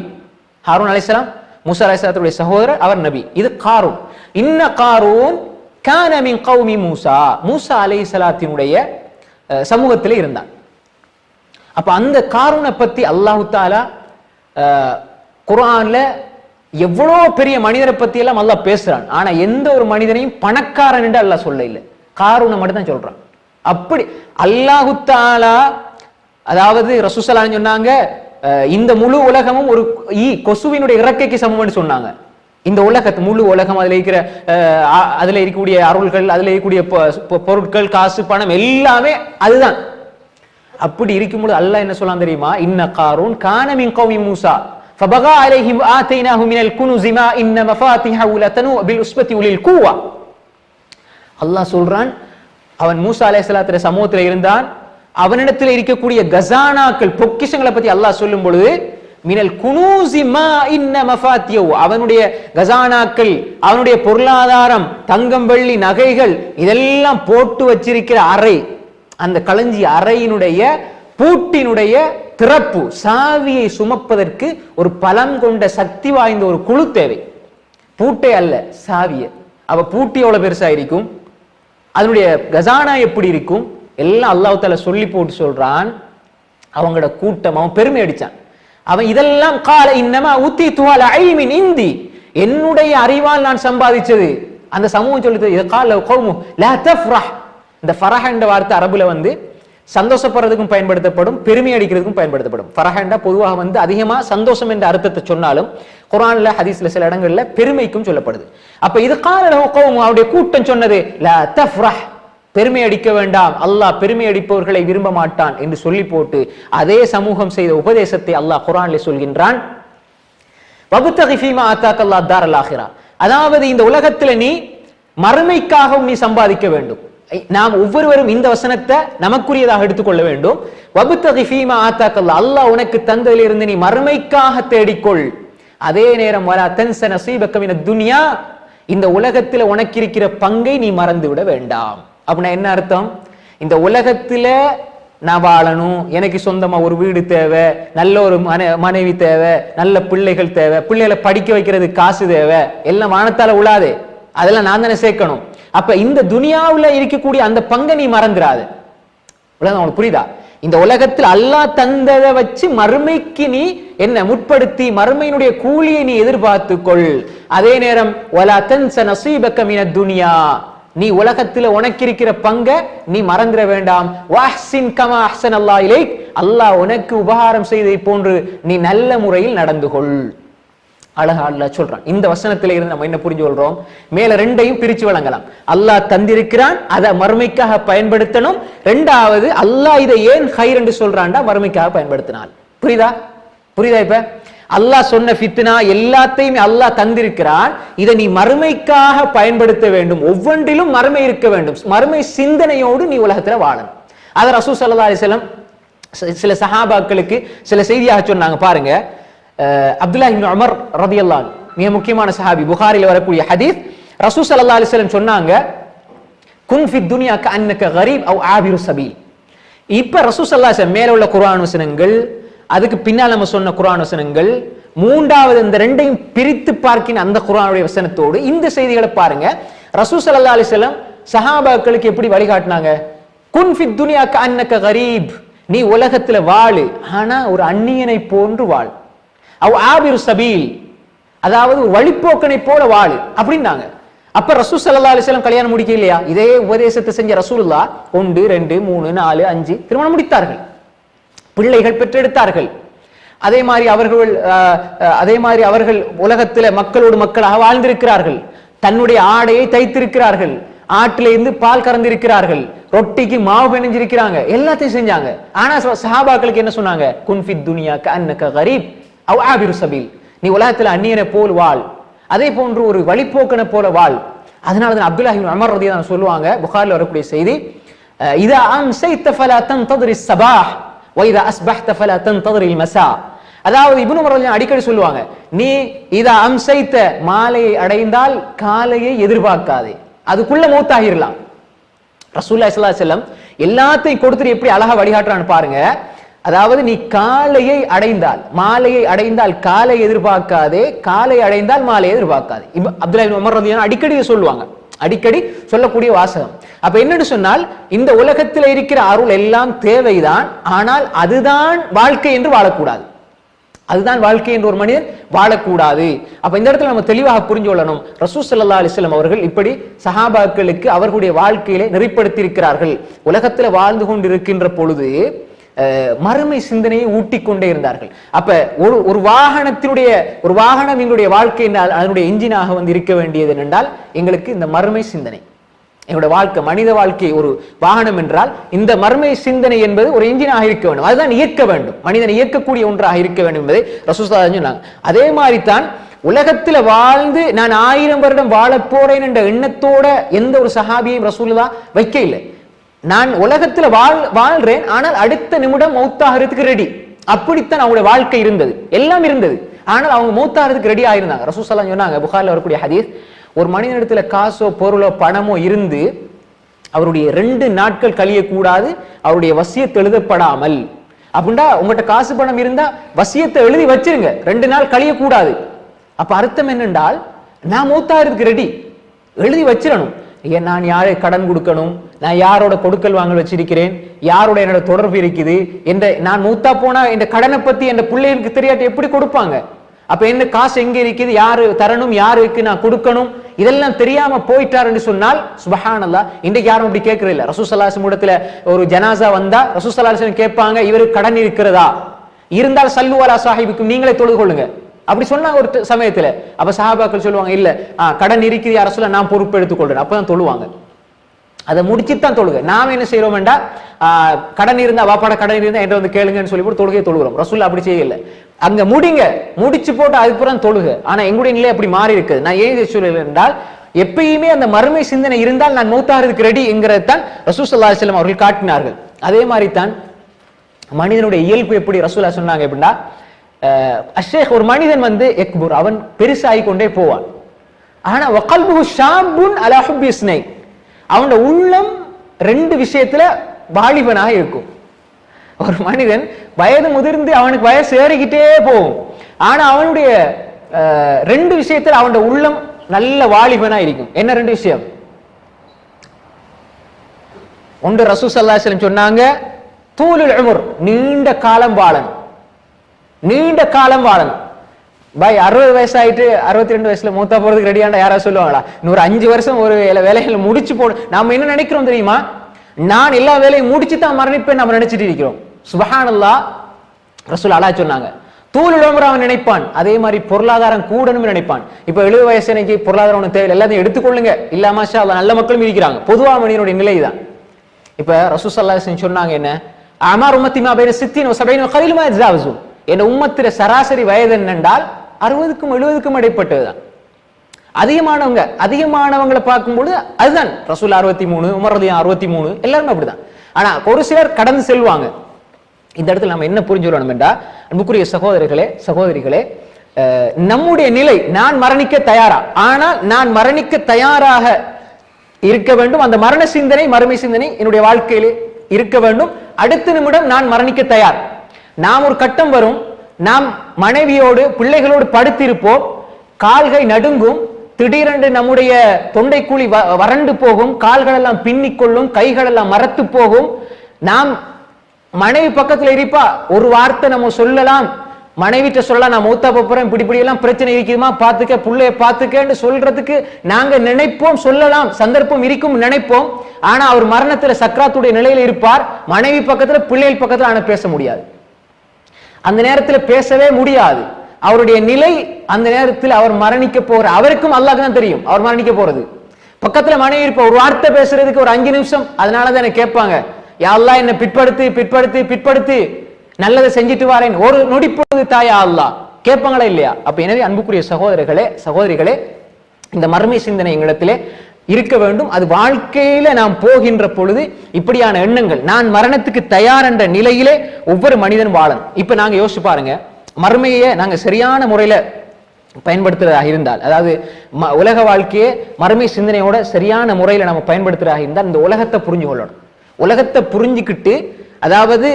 ஹாரூன் அலைஹிஸ்ஸலாம் மூசா அலைஹிஸ்ஸலாத்துடைய சகோதரர், அவர் நபி. இது காரூன். இன்ன காரூன் கான மின் கௌமி மூசா, மூசா அலைஹிஸ்ஸலாத்தினுடைய சமூகத்திலே இருந்தான். அப்ப அந்த காரூனை பத்தி அல்லாஹு தஆலா குர்ஆன்ல எவ்வளவு பெரிய மனிதரை பத்தி எல்லாம் அல்லாஹ் பேசுறான். ஆனா எந்த ஒரு மனிதனையும் பணக்காரன் என்று அல்லாஹ் சொல்ல இல்லை, காரூனை மட்டும் தான் சொல்றான். அப்படி அல்லாஹு தஆலா, அதாவது ரசூல் ஸல்லல்லாஹு அலைஹி வஸல்லம் சொன்னாங்க இந்த முழு உலகமும் ஒரு கொசுவினுடைய இறக்கைக்கு சமம்னு சொன்னாங்க. இந்த உலகத்து முழு உலகம், அதுல இருக்கிற அதுல இருக்கக்கூடிய அருள்கள், அதுல இருக்கக்கூடிய பொருட்கள், காசு, பணம் எல்லாமே அதுதான். அப்படி இருக்கும்போது அல்லாஹ் என்ன சொல்லலாம் தெரியுமா? இன்ன காரூன் கான மின் கௌமி மூசா ஃபபகா அலைஹிம் ஆதைனாஹு மினல் குனூஸி மா இன்ன மஃபாத்திஹு லதனூ பில் உஸ்பதி உலில் குவா. அல்லாஹ் சொல்றான், அவன் மூசா அலைஹிஸ்ஸலாத்துடைய சமூகத்தில் இருந்தான். அவனிடத்தில் இருக்கக்கூடிய கசானாக்கள், பொக்கிஷங்களை பத்தி அல்லாஹ் சொல்லும் பொழுது மினல் குனூஸி மா இன்ன மஃபாத்திஹு, அவனுடைய கசானாக்கள், அவனுடைய பொருளாதாரம், தங்கம், வெள்ளி, நகைகள் இதெல்லாம் போட்டு வச்சிருக்கிற அறை, அந்த களஞ்சி அறையினுடைய பூட்டினுடைய திறப்பு சாவியை சுமப்பதற்கு ஒரு பலம் கொண்ட சக்தி வாய்ந்த ஒரு குழு தேவை. பூட்டை அல்ல, சாவிய. அவ பூட்டி எவ்வளவு பெருசா இருக்கும், அதனுடைய கசானா எப்படி இருக்கும், எல்லாம் அல்லாஹ் தஆலா சொல்லி போட்டு சொல்றான். அவங்களோட கூட்டம், அவன் பெருமை அடிச்சான். அவன் இதெல்லாம் கால இன்னமா உத்திது அலா இல்மின் இந்தி, என்னுடைய அறிவால் நான் சம்பாதிச்சது. அந்த சமூகம் சொல்லுது இத கால கௌமு லா தஃப்ரஹ். இந்த ஃபரஹ் என்ற வார்த்தை அரபுல வந்து சந்தோஷப்படுறதுக்கும் பயன்படுத்தப்படும், பெருமை அடிக்கிறதுக்கும் பயன்படுத்தப்படும். ஃபரஹ் என்ற பொதுவாக வந்து அதிகமா சந்தோஷம் என்ற அர்த்தத்தை சொன்னாலும் குர்ஆன்ல ஹதீஸ்ல சில இடங்கள்ல பெருமைக்கும் சொல்லப்படுது. அப்ப இது கால கௌமு, அவருடைய கூட்டம் சொன்னது லா தஃப்ரஹ், பெருமை அடிக்க வேண்டாம், அல்லாஹ் பெருமை அடிப்பவர்களை விரும்ப மாட்டான் என்று சொல்லி போட்டு அதே சமூகம் செய்த உபதேசத்தை அல்லாஹ் குர்ஆனிலே சொல்கின்றான். வப்தகி ஃபீமா ஆதாக்கல்லாஹ் தாரல் ஆகிரா, அதாவது இந்த உலகத்துல நீ மறுமைக்காகவும் நீ சம்பாதிக்க வேண்டும். நாம் ஒவ்வொருவரும் இந்த வசனத்தை நமக்குரியதாக எடுத்துக்கொள்ள வேண்டும். வப்தகி ஃபீமா ஆதாக்கல்லாஹ், அல்லாஹ் உனக்கு தந்ததிலிருந்து நீ மறுமைக்காக தேடிக்கொள். அதே நேரம் வலா தன்ஸ நஸீபக மினத் துன்யா, இந்த உலகத்துல உனக்கு இருக்கிற பங்கை நீ மறந்து விட வேண்டாம். அப்படின்னா என்ன அர்த்தம்? இந்த உலகத்துல நான் வாழணும், எனக்கு சொந்தமா ஒரு வீடு தேவை, நல்ல ஒரு மனைவி தேவை, நல்ல பிள்ளைகள் தேவை, பிள்ளைகளை படிக்க வைக்கிறது காசு தேவை, எல்லாம் வானத்தால உழாதே, அதெல்லாம் நான் தானே சேர்க்கணும். அப்ப இந்த துனியாவுல இருக்கக்கூடிய அந்த பங்கை நீ மறந்துடாது. உங்களுக்கு புரியுதா? இந்த உலகத்தில் அல்லாஹ் தந்ததை வச்சு மறுமைக்கு நீ என்ன முற்படுத்தி மறுமையினுடைய கூலியை நீ எதிர்பார்த்துக்கொள். அதே நேரம் வலா தன்ஸ நஸீபக மினத் துன்யா, நீ உலகத்தில் உனக்கு இருக்கிற பங்க நீ மறந்துட வேண்டாம். வஹ்சின் கமா அஹ்ஸனல்லாஹு இலைக், அல்லாஹ் உனக்கு உபகாரம் செய்ததை போன்று நீ நல்ல முறையில் நடந்து கொள். அழகா அல்லாஹ் சொல்றான். இந்த வசனத்தில இருந்து நம்ம என்ன புரிஞ்சு கொள்றோம்? மேல ரெண்டையும் பிரிச்சு வழங்கலாம். அல்லாஹ் தந்திருக்கிறான், அதை மறுமைக்காக பயன்படுத்தணும். ரெண்டாவது அல்லாஹ் இதை ஏன் ஹைர் என்று சொல்றான்டா மறுமைக்காக பயன்படுத்தினான். புரியுதா? புரியுதா? இப்ப அல்லாஹ் சொன்ன ஃபித்னா எல்லாத்தையும் அல்லாஹ் தந்திருக்கிறான், இதை நீ மறுமைக்காக பயன்படுத்த வேண்டும். ஒவ்வொன்றிலும் மறுமை இருக்க வேண்டும். மறுமை சிந்தனையோடு நீ உலகத்துல வாழணும். அதை ரசூல் ஸல்லல்லாஹு அலைஹி வஸல்லம் சில சஹாபாக்களுக்கு சில செய்தியாக சொன்னாங்க. பாருங்க, அப்துல்லாஹ் இப்னு உமர் ரலியல்லாஹு அன்ஹு மிக முக்கியமான சஹாபி, புகாரில வரக்கூடிய ஹதீஸ். ரசூல் ஸல்லல்லாஹு அலைஹி வஸல்லம் சொன்னாங்க, குன் ஃபித் துன்யா கஅன்னக கரீப் அவ் ஆபிரு சபீல். இப்ப ரசூல் ஸல்லல்லாஹு அலைஹி வஸல்லம் மேல உள்ள குர்ஆன் வசனங்கள், அதுக்கு பின்னால் நம்ம சொன்ன குர்ஆன் வசனங்கள், மூன்றாவது இந்த ரெண்டையும் பிரித்து பார்க்கின அந்த குர்ஆனுடைய வசனத்தோடு இந்த செய்திகளை பாருங்க. ரசூல் ஸல்லல்லாஹு அலைஹி வஸல்லம் சஹாபாக்களுக்கு எப்படி வழிகாட்டினாங்க? குன் ஃபித் துன்யா கஅன்னக கரீப், நீ உலகத்துல வாழு, ஆனா ஒரு அந்நியனை போன்று வாழ். அவ் ஆபிரு சபீல், அதாவது ஒரு வழிப்போக்கனை போல வாழு அப்படின்னாங்க. அப்ப ரசூல் ஸல்லல்லாஹு அலைஹி வஸல்லம் கல்யாணம் முடிக்க இல்லையா? இதே உபதேசத்தை செஞ்ச ரசூலுல்லாஹ் 1 2 3 4 5 திருமணம் முடித்தார்கள், பிள்ளைகள் பெற்றெடுத்தார்கள். அதே மாதிரி அவர்கள் உலகத்துல மக்களோடு மக்களாக வாழ்ந்திருக்கிறார்கள். தன்னுடைய ஆடையை தைத்திருக்கிறார்கள், ஆட்டில இருந்து பால் கறந்திருக்கிறார்கள், ரொட்டிக்கு மாவு பிணைஞ்சிருக்கிறாங்க, எல்லாத்தையும் செஞ்சாங்க. ஆனா சஹாபாக்களுக்கு என்ன சொன்னாங்க? குன் ஃபித் துன்யா கஅன்னக கரீப் அவ் ஆபிரு சபீல், நீ உலகத்துல அந்நியனை போல் வாழ், அதே போன்று ஒரு வழிப்போக்கனை போல வாழ். அதனாலதான் அப்துல்லாஹ் இப்னு உமர் ரலியல்லாஹு அன்ஹு சொல்லுவாங்க, புகாரில வரக்கூடிய செய்தி, இதா அம்சைத ஃபலா தன்தظر الصباح واذا اصبحت فلا تنتظر المساء. அதாவது இப்னு உமர் ரலியல்லாஹு அடிக்கடி சொல்லுவாங்க, நீ இதா அம்சைத மாலையை அடைந்தால் காலையை எதிர்பார்க்காதே, அதுக்குள்ள மௌத்தாகிரலாம். ரசூலுல்லாஹி ஸல்லல்லாஹு அலைஹி வஸல்லம் எல்லாத்தையும் கொடுத்துட்டு எப்படி அழகா வழிகாட்டுறான்னு பாருங்க. அதாவது நீ காலையை அடைந்தால் மாலையை அடைந்தால் காலை எதிர்பார்க்காதே, காலை அடைந்தால் மாலை எதிர்பார்க்காதே. அப்துல்லாஹ் இப்னு உமர் ரலியல்லாஹு அடிக்கடி சொல்லுவாங்க, அடிக்கடி சொல்லக்கூடிய வாசகம். அப்ப என்னன்னு சொன்னால், இந்த உலகத்தில் இருக்கிற அருள் எல்லாம் தேவைதான், ஆனால் அதுதான் வாழ்க்கை என்று வாழக்கூடாது. அதுதான் வாழ்க்கை என்று ஒரு மனிதன் வாழக்கூடாது. அப்ப இந்த இடத்துல நம்ம தெளிவாக புரிஞ்சு கொள்ளணும், ரசூல் ஸல்லல்லாஹு அலைஹி வஸல்லம் அவர்கள் இப்படி சஹாபாக்களுக்கு அவர்களுடைய வாழ்க்கையிலே நெறிப்படுத்தி இருக்கிறார்கள். உலகத்துல வாழ்ந்து கொண்டிருக்கின்ற பொழுது மறுமை சிந்தனையை ஊட்டிக் கொண்டே இருந்தார்கள். அப்ப ஒரு வாகனம் எங்களுடைய வாழ்க்கை அதனுடைய இன்ஜினாக இருக்க வேண்டியது என்றால் எங்களுக்கு இந்த மறுமை சிந்தனை. என்னுடைய வாழ்க்கை, மனித வாழ்க்கை ஒரு வாகனம் என்றால் இந்த மறுமை சிந்தனை என்பது ஒரு இன்ஜினாக இருக்க வேண்டும், அதுதான் இயக்க வேண்டும், மனிதனை இயக்கக்கூடிய ஒன்றாக இருக்க வேண்டும் என்பதை ரசூல் ஸல்லல்லாஹு அலைஹி வஸல்லம் சொன்னாங்க. அதே மாதிரி தான் உலகத்துல வாழ்ந்து நான் 1000 வருடம் வாழ போறேன் என்ற எண்ணத்தோட எந்த ஒரு சஹாபியையும் ரசூலுல்லாஹ் வைக்க இல்லை. நான் உலகத்துல வாழ்றேன், ஆனால் அடுத்த நிமிடம் மௌத்தாகிறதுக்கு ரெடி. அப்படித்தான் அவங்களுடைய வாழ்க்கை இருந்தது, எல்லாம் இருந்தது. ஆனால் அவங்க மௌத்தாகிறதுக்கு ரெடி ஆயிருந்தாங்க. ரசூல் ஸல்லல்லாஹு அலைஹி வஸல்லம் சொன்னாங்க, புகாரில் வரக்கூடிய ஹதீஸ், ஒரு மனிதனிடத்துல காசோ பொருளோ பணமோ இருந்து அவருடைய 2 நாட்கள் கழியக்கூடாது அவருடைய வசியத்தை எழுதப்படாமல். அப்படின்னா உங்கள்கிட்ட காசு பணம் இருந்தா வசியத்தை எழுதி வச்சிருங்க, 2 நாள் கழியக்கூடாது. அப்ப அர்த்தம் என்னென்றால், நான் மௌத்தாகிறதுக்கு ரெடி, எழுதி வச்சிடணும். நான் யாரை கடன் கொடுக்கணும், நான் யாரோட கொடுக்கல் வாங்கல் வச்சிருக்கிறேன், யாரோட என்னோட தொடர்பு இருக்குது என்ற, நான் மூத்தா போனா இந்த கடனை பத்தி என் பிள்ளைகளுக்கு தெரியாட்டி எப்படி கொடுப்பாங்க? அப்ப என்ன காசு எங்க இருக்குது, யாரு தரணும், யாருக்கு நான் கொடுக்கணும், இதெல்லாம் தெரியாம போயிட்டார் என்று சொன்னால் சுப்ஹானல்லாஹ், இன்றைக்கு யாரும் அப்படி கேட்கறது இல்ல. ரசூல் ஸல்லல்லாஹு அலைஹி வஸல்லம் இடத்துல ஒரு ஜனாசா வந்தா ரசூல் ஸல்லல்லாஹு அலைஹி வஸல்லம் கேட்பாங்க, இவருக்கு கடன் இருக்கிறதா, இருந்தால் சல்லு அலா சாஹிபிக்கும், நீங்களே தொழுது கொள்ளுங்க அப்படி சொன்னாங்க ஒரு சமயத்துல. அப்ப சஹாபாக்கள் சொல்லுவாங்க, இல்ல கடன் இருக்குது யார சொல்ல, நான் பொறுப்பு எடுத்துக் கொள்றேன், அப்பதான் தொழுவாங்க. அதை முடிச்சுதான் தொழுக. நாம என்ன செய்யறோம் வேண்டா, கடன் இருந்தா வாப்பாட கடன் இருந்தா என்ற கேளுங்கன்னு சொல்லி போட்டு தொழுகையை தொழுகிறோம். ரசூல் அப்படி செய்யல, அங்க முடிச்சு போட்டு அதுக்கப்புறம் தொழுக. ஆனா எங்களுடைய நிலை அப்படி மாறி இருக்குது. நான் ஏன் இதை சொல்லல என்றால், எப்பயுமே அந்த மறுமை சிந்தனை இருந்தால் நான் மௌத்தாகிறதுக்கு ரெடி என்கிறது தான் ரசூல் ஸல்லல்லாஹு அலைஹி வஸல்லம் அவர்கள் காட்டினார்கள். அதே மாதிரி தான் மனிதனுடைய இயல்பு எப்படி ரசூலா சொன்னாங்க அப்படின்னா, அஷேக் ஒரு மனிதன் எக்புர், அவன் பெருசாகி கொண்டே போவான். ஆனா வகல்புஹு ஷாபுன் அலா ஹுப்பி இஸ்னைன், அவனோட உள்ளம் 2 விஷயத்துல வாலிபனாக இருக்கும். ஒரு மனிதன் வயது முதிர்ந்து அவனுக்கு வயசு ஏறிக்கிட்டே போகும், ஆனா அவனுடைய 2 விஷயத்துல அவனோட உள்ளம் நல்ல வாலிபனா இருக்கும். என்ன 2 விஷயம்? ஒன்று ரசூல் ஸல்லல்லாஹு அலைஹி வஸல்லம் சொன்னாங்க, தூலுல் உம்ர், நீண்ட காலம் வாழணும், நீண்ட காலம் வாழணும். பாய் 60 வயசாயிட்டு 62 வயசுல மூத்தா போறதுக்கு ரெடியாண்டா யாராவது சொல்லுவாங்களா? இன்னொரு 5 வருஷம் ஒரு வேலைகளை முடிச்சு போடு. நாம என்ன நினைக்கிறோம் தெரியுமா? நான் எல்லா வேலையும் முடிச்சு தான் மரணிப்பேன் நம்ம நினைச்சிட்டு இருக்கிறோம். சுப்ஹானல்லாஹ், ரசூல் அல்லாஹ் சொன்னாங்க, தூலுல் உம்ர் அவன் நினைப்பான், அதே மாதிரி பொருளாதாரம் கூடணும் நினைப்பான். இப்ப 70 வயசு எனக்கு பொருளாதாரம் ஒன்று தேவை, எல்லாத்தையும் எடுத்துக்கொள்ளுங்க, இல்ல மாஷா அல்லாஹ் நல்ல மக்களும் இருக்கிறாங்க. பொதுவா மனிதனுடைய நிலை தான். இப்ப ரசூல் ஸல்லல்லாஹு அலைஹி வஸல்லம் சொன்னாங்க, என்ன அமார் உம்மத்தி மா பைன 60 வ 70 கலீல் மா யஜாவஸு, என்ன உம்மத்திர சராசரி வயது என்னென்றால் 60க்கும் 70க்கும் இடைப்பட்டதுதான். அதிகமானவங்களை பார்க்கும்போது அதுதான் ரசூல் 63, உமர் ரலியல்லாஹு 63, எல்லாருமே அப்படிதான். ஆனா ஒரு சிலர் கடந்து செல்வாங்க. இந்த இடத்துல நம்ம என்ன புரிஞ்சுக்கணும் என்றா, அன்புக்குரிய சகோதரர்களே சகோதரிகளே, நம்முடைய நிலை, நான் மரணிக்க தயாரா, ஆனால் நான் மரணிக்க தயாராக இருக்க வேண்டும். அந்த மரண சிந்தனை, மறுமை சிந்தனை என்னுடைய வாழ்க்கையிலே இருக்க வேண்டும். அடுத்த நிமிடம் நான் மரணிக்க தயார். நாம் ஒரு கட்டம் வரும், நாம் மனைவியோடு பிள்ளைகளோடு படுத்திருப்போம், கால்கள் நடுங்கும், திடீரென்று நம்முடைய தொண்டைக்குழி வறண்டு போகும், கால்கள் எல்லாம் பின்னிக்கொள்ளும், கைகள் எல்லாம் மரத்து போகும். நாம் மனைவி பக்கத்துல இருப்பா, ஒரு வார்த்தை நம்ம சொல்லலாம், மனைவிட்ட சொல்லலாம், நான் மூத்தா போறேன், இப்படி எல்லாம் பிரச்சனை இருக்குதுமா பாத்துக்க, பிள்ளைய பாத்துக்கன்னு சொல்றதுக்கு நாங்க நினைப்போம், சொல்லலாம், சந்தர்ப்பம் இருக்கும் நினைப்போம். ஆனா அவர் மரணத்துல சக்கராத்துடைய நிலையில இருப்பார், மனைவி பக்கத்துல பிள்ளைகள் பக்கத்துல ஆனா பேச முடியாது, அந்த நேரத்துல பேசவே முடியாது. அவருடைய நிலை அந்த நேரத்தில் அவர் மரணிக்க போற, அவருக்கும் அல்லாஹ்க்கு தான் தெரியும் அவர் மரணிக்க போறது. பக்கத்துல மனைவி இருப்ப, ஒரு வார்த்தை பேசுறதுக்கு ஒரு 5 நிமிஷம், அதனாலதான் என்ன கேட்பாங்க, யா அல்லாஹ் என்ன பிற்படுத்து நல்லதை செஞ்சுட்டு வாரேன், ஒரு நொடி பொழுது தாயா அல்லாஹ் கேட்பாங்களா இல்லையா? அப்ப எனவே அன்புக்குரிய சகோதரர்களே சகோதரிகளே, இந்த மர்மை சிந்தனை எங்களிடத்திலே இருக்க வேண்டும். அது வாழ்க்கையில நாம் போகின்ற பொழுது இப்படியான எண்ணங்கள், நான் மரணத்துக்கு தயார் என்ற நிலையிலே ஒவ்வொரு மனிதன் வாழணும். இப்ப நாங்க யோசிச்சு பாருங்க, மர்மையை நாங்க சரியான முறையில பயன்படுத்துறதாக இருந்தால், அதாவது உலக வாழ்க்கையை மர்மை சிந்தனையோட சரியான முறையில நம்ம பயன்படுத்துறதாக இருந்தால், இந்த உலகத்தை புரிஞ்சு கொள்ளணும். உலகத்தை புரிஞ்சுக்கிட்டு, அதாவது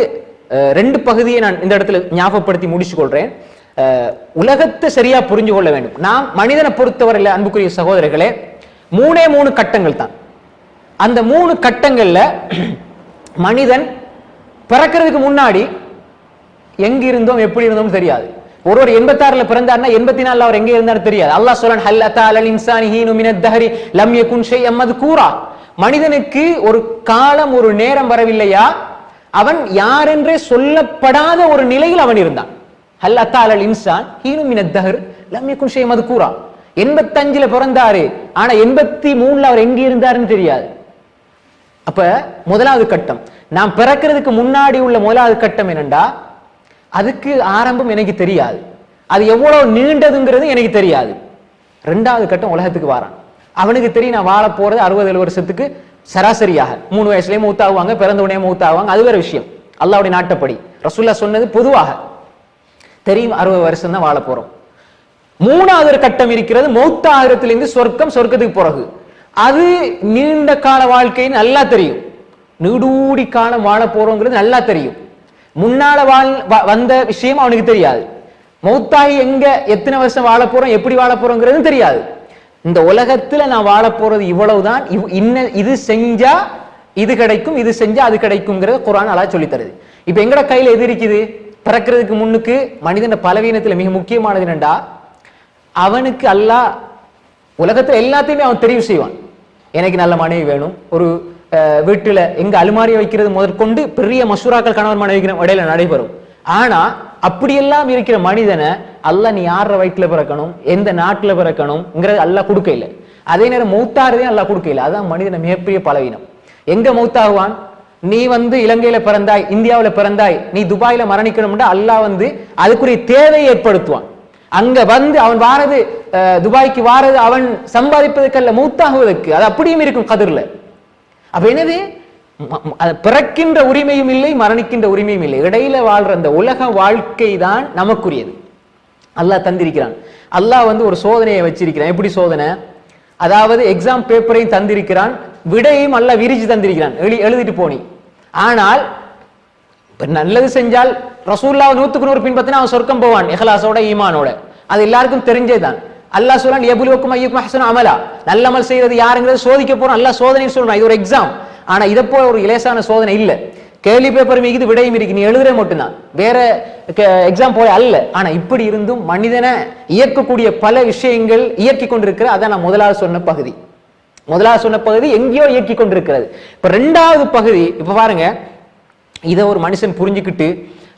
2 பகுதியை நான் இந்த இடத்துல ஞாபகப்படுத்தி முடிச்சு கொள்றேன். உலகத்தை சரியா புரிஞ்சு கொள்ள வேண்டும். நாம் மனிதனை பொறுத்தவரையில் அன்புக்குரிய சகோதரர்களே 3 கட்டங்கள் தான். அந்த 3 கட்டங்கள்ல மனிதன் பிறக்கிறதுக்கு முன்னாடி எங்க இருந்தோம் எப்படி இருந்தோம் தெரியாது. ஒருவர் 86ல பிறந்தார்னா 84ல அவர் எங்க இருந்தாரு தெரியாது. அல்லாஹ் சொல்றான், ஹல் அத்தா அலல் இன்சானி ஹீனு மினத் தஹரி லம் யகுன் ஷைஅம் மذ்கூரா. மனிதனுக்கு ஒரு காலம், ஒரு நேரம் வரவில்லையா, அவன் யார் என்றே சொல்லப்படாத ஒரு நிலையில் அவன் இருந்தான். ஹல் அத்தா அலல் இன்சான் ஹீனு மினத் தஹர் லம் யகுன் ஷைஅம் மذ்கூரா. 85ல பிறந்தாரு, ஆனா 83ல அவர் எங்க இருந்தாருன்னு தெரியாது. அப்ப முதலாவது கட்டம், நாம் பிறக்கிறதுக்கு முன்னாடி உள்ள முதலாவது கட்டம் என்னண்டா, அதுக்கு ஆரம்பம் எனக்கு தெரியாது, அது எவ்வளவு நீண்டதுங்கிறது எனக்கு தெரியாது. 2வது கட்டம், உலகத்துக்கு வாரான், அவனுக்கு தெரியும் நான் வாழ போறது 60-70 வருஷத்துக்கு சராசரியாக 3 வயசுலயே மூத்தாகுவாங்க, பிறந்த உடனே மூத்தாகுவாங்க, அது வேற விஷயம். அல்லாஹ்வுடைய நாட்டப்படி ரசூலுல்லாஹ் சொன்னது பொதுவாக தெரியும், 60 வருஷம் தான் வாழ போறோம். 3வது கட்டம் இருக்கிறது, மௌத்தாகிறதுலேருந்து சொர்க்கம், சொர்க்கத்துக்கு பிறகு அது நீண்ட கால வாழ்க்கை நல்லா தெரியும், நீடூடி காலம் வாழ போறோங்கிறது நல்லா தெரியும். முன்னால வந்த விஷயம் அவனுக்கு தெரியாது, மௌத்தாகி எங்க எத்தனை வருஷம் வாழ போறோம், எப்படி வாழ போறோங்கிறது தெரியாது. இந்த உலகத்துல நான் வாழ போறது இவ்வளவுதான், இது செஞ்சா இது கிடைக்கும், இது செஞ்சா அது கிடைக்கும்ங்கிறத குர்ஆன் அல்லாஹ் சொல்லி தருது. இப்ப எங்கட கையில எது இருக்குது? பிறக்கிறதுக்கு முன்னுக்கு மனிதன் பலவீனத்துல மிக முக்கியமானது என்னண்டா, அவனுக்கு அல்லாஹ் உலகத்துல எல்லாத்தையுமே அவன் தெரிவு செய்வான். எனக்கு நல்ல மனைவி வேணும், ஒரு வீட்டுல எங்க அலுமாரியை வைக்கிறது முதற்கொண்டு பெரிய மசூராக்கள் கணவன் மனைவி இடையில நடைபெறும். ஆனா அப்படியெல்லாம் இருக்கிற மனிதனை அல்லாஹ் நீ யார வயிற்றுல பிறக்கணும், எந்த நாட்டுல பிறக்கணும்ங்கிறது அல்லாஹ் கொடுக்க இல்லை. அதே நேரம் மௌத்தாரதே அல்லாஹ் கொடுக்க இல்லை. அதான் மனிதனை மிகப்பெரிய பலவீனம். எங்க மௌத்தாகுவான்? நீ இலங்கையில பிறந்தாய், இந்தியாவில பிறந்தாய், நீ துபாயில மரணிக்கணும்னா அல்லாஹ் அதுக்குரிய தேவையை ஏற்படுத்துவான். அங்க அவன் வாரது, துபாய்க்கு வாரது அவன் சம்பாதிப்பதற்கல்ல, மௌத்தாகுவதற்கு. அது அப்படியும் இருக்கும் கதிர்ல. அப்ப எனவே பிறக்கின்ற உரிமையும் இல்லை, மரணிக்கின்ற உரிமையும் இல்லை, இடையில வாழ்ற அந்த உலக வாழ்க்கை தான் நமக்குரியது. அல்லாஹ் தந்திருக்கிறான். அல்லாஹ் ஒரு சோதனையை வச்சிருக்கிறான். எப்படி சோதனை? அதாவது எக்ஸாம் பேப்பரையும் தந்திருக்கிறான், விடையும் அல்லாஹ் விரிச்சு தந்திருக்கிறான், எழுதிட்டு போனி. ஆனால் நல்லது செஞ்சால் ரசூலுல்லாஹ் 100க்கு 100 பின்பற்றினா அவன் சொர்க்கம் போவான், இஹ்லாஸோட ஈமானோட. அது எல்லாருக்கும் தெரிஞ்சேதான். அல்லாஹ் சொல்றான், யபுலுவக்கும் அய்யுக்கும் அஹ்ஸனு அமலா, நல்ல அமல் செய்வது யாருங்கிறது சோதிக்க போறான். அல்லாஹ் சோதனை சொல்றான், இது ஒரு எக்ஸாம். ஆனா இதை போல ஒரு இலேசான சோதனை இல்ல. கேள்வி பேப்பர் மிகுது, விடையும் இருக்கு, நீ எழுதுற மட்டும்தான், வேற எக்ஸாம் போல அல்ல. ஆனா இப்படி இருந்தும் மனிதனை இயக்கக்கூடிய பல விஷயங்கள் இயக்கி கொண்டிருக்கிற, அதான் நான் முதலாவது சொன்ன பகுதி. முதலாவது சொன்ன பகுதி எங்கேயோ இயக்கி கொண்டிருக்கிறது. இப்ப 2வது பகுதி, இப்ப பாருங்க, இதை ஒரு மனுஷன் புரிஞ்சுக்கிட்டு,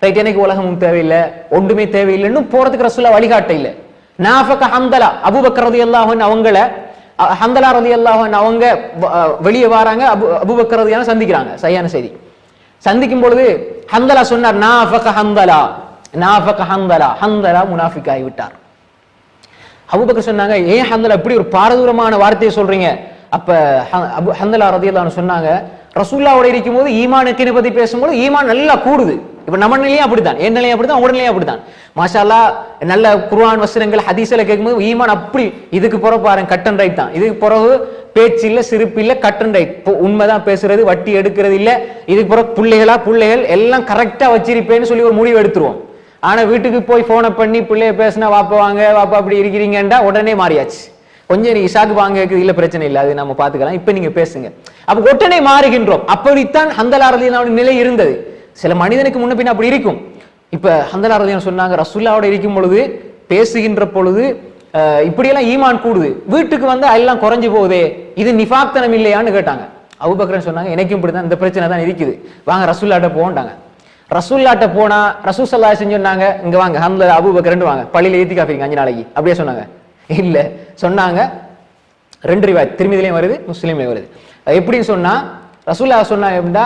ரைட், எனக்கு உலகமும் தேவையில்லை, ஒன்றுமே தேவையில்லைன்னு போறதுக்கு ரசூலுல்லாஹ் வழிகாட்ட இல்லை. நாஃபக ஹம்தலா, அபூபக்கர் ரலியல்லாஹு அன்ஹு அவங்கள, ஹம்தலா ரலியல்லாஹு அன்ஹு அவங்க வெளியே வராங்க, அபூபக்கர் ரலியல்லாஹு சந்திக்கிறாங்க. சரியான செய்தி. சந்திக்கும் பொழுது ஹம்தலா சொன்னார், நாஃபக ஹம்தலா, நாஃபக ஹம்தலா, ஹம்தலா முனாஃபிக் ஆகி விட்டார். அபூபக்கர் சொன்னாங்க, ஏன் ஹம்தலா இப்படி ஒரு பாரதூரமான வார்த்தையை சொல்றீங்க? அப்ப ஹம்தலா ரலியல்லாஹு அன்ஹு சொன்னாங்க, ரசூலுல்லாஹோட இருக்கும்போது ஈமானுக்கு பத்தி பேசும்போது ஈமான் நல்லா கூடுது, இப்ப நம்ம நிலையும் அப்படித்தான், என் நிலையும் அப்படித்தான், உங்களோட நிலையும் அப்படித்தான். மாஷா அல்லாஹ் நல்ல குர்ஆன் வசனங்கள் ஹதீஸ்ல கேட்கும்போது ஈமான் அப்படி இதுக்கு பிறகு பாருங்க கட் அண்ட் ரைட் தான். இதுக்கு பிறகு பேச்சு இல்ல, சிரிப்பு இல்ல, கட் அண்ட் ரைட், உண்மைதான் பேசுறது, வட்டி எடுக்கிறது இல்ல. இதுக்கு பிறகு பிள்ளைகள் எல்லாம் கரெக்டா வச்சிருப்பேன்னு சொல்லி ஒரு முடிவு எடுத்துருவோம். ஆனா வீட்டுக்கு போய் போனை பண்ணி பிள்ளைய பேசினா வாப்பா வாங்க வாப்பா அப்படி இருக்கிறீங்கன்றா உடனே மாறியாச்சு. கொஞ்சம் இசாக்கு வாங்க இல்ல பிரச்சனை இல்லை, அது நம்ம பாத்துக்கலாம், இப்ப நீங்க பேசுங்க. அப்ப உடனே மாறுகின்றோம். அப்படித்தான் ஹந்தலா ரலியல்லாஹு நிலை இருந்தது. சில மனிதனுக்கு முன்ன பின்ன அப்படி இருக்கும். இப்ப ஹந்தலா ரலியல்லாஹு சொன்னாங்க, ரசூலுல்லாஹோட இருக்கும் பொழுது பேசுகின்ற பொழுது இப்படியெல்லாம் ஈமான் கூடுது, வீட்டுக்கு வந்து எல்லாம் குறைஞ்சு போகுதே, இது நிஃபாக்தனம் இல்லையான்னு கேட்டாங்க. அபூபக்கர் சொன்னாங்க, எனக்கும் இப்படிதான், இந்த பிரச்சனை தான் இருக்குது, வாங்க ரசூலுல்லாஹ்ட்ட போண்டாங்க. ரசூலுல்லாஹ்ட்ட போனா ரசூல் ஸல்லல்லாஹு அலைஹி வஸல்லம் சொன்னாங்க, இங்க வாங்க ஹம்தா அபூபக்கர் வாங்க பள்ளியில ஏத்திகாஃபிங்க 5 நாளைக்கு, அப்படியே சொன்னாங்க. இல்ல சொன்னாங்க, 2 ரிவாயத் திர்மிதிலயும் வருது, முஸ்லிம்லயும் வருது. எப்படின்னு சொன்னா ரசூலுல்லாஹ் சொன்னாங்க எப்படின்னா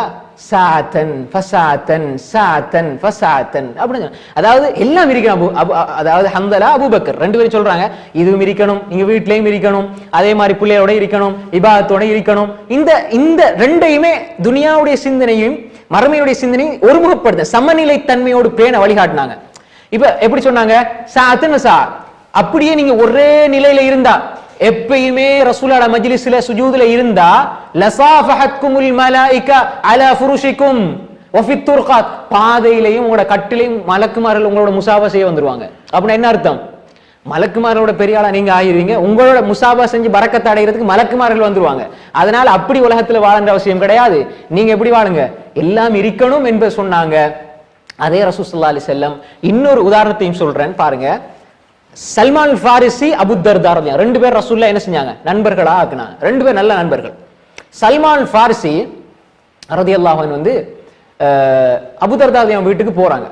சாத்தன் ஃபசாத்தன் சாத்தன் ஃபசாத்தன் அப்படின்னு. அதாவது எல்லாம் இருக்கணும். அதாவது ஹம்தலா அபூபக்கர் 2 பேரும் சொல்றாங்க, இதுவும் இருக்கணும், நீங்க வீட்லயும் இருக்கணும், அதே மாதிரி பிள்ளையோட இருக்கணும், இபாதத்தோட இருக்கணும். இந்த ரெண்டையுமே துனியாவுடைய சிந்தனையும் மறுமையுடைய சிந்தனையும் ஒருமுகப்படுத்த சமநிலை தன்மையோடு பேண வழிகாட்டினாங்க. இப்ப எப்படி சொன்னாங்க, சாத்துன்னு சா அப்படியே நீங்க ஒரே நிலையில இருந்தா, எப்பயுமே ரசூலுல்லாஹ் மஜ்லிஸ்ல சுஜூதுல இருந்தா, லசாஃபஹத்குமுல் மலாயிகா அலா ஃபுருஷிக்கும் வஃபித் துர்காத், பாதையிலையும் உங்களோட கட்டிலையும் மலக்குமார்கள் உங்களோட முசாபா செய்ய வந்துருவாங்க. அப்படின்னா என்ன அர்த்தம், மலக்குமாரோட பெரிய ஆளா நீங்க ஆயிருவீங்க, உங்களோட முசாபா செஞ்சு பரக்கத்தை அடைகிறதுக்கு மலக்குமார்கள் வந்துருவாங்க. அதனால அப்படி உலகத்துல வாழன்ற அவசியம் கிடையாது, நீங்க எப்படி வாழுங்க, எல்லாம் இருக்கணும் என்று சொன்னாங்க. அதே ரசூல் ஸல்லல்லாஹு அலைஹி வஸல்லம் இன்னொரு உதாரணத்தையும் சொல்றேன் பாருங்க. சல்மான் ஃபாரிசி அபூ தர்தா 2 பேர் ரசூலுல்லாஹ் என்ன செஞ்சாங்க, நண்பர்களா ஆக்குனாங்க. 2 பேர் நல்ல நண்பர்கள். சல்மான் ஃபாரிசி ரலியல்லாஹு அன்ஹு வந்து அபூ தர்தா வீட்டுக்கு போறாங்க.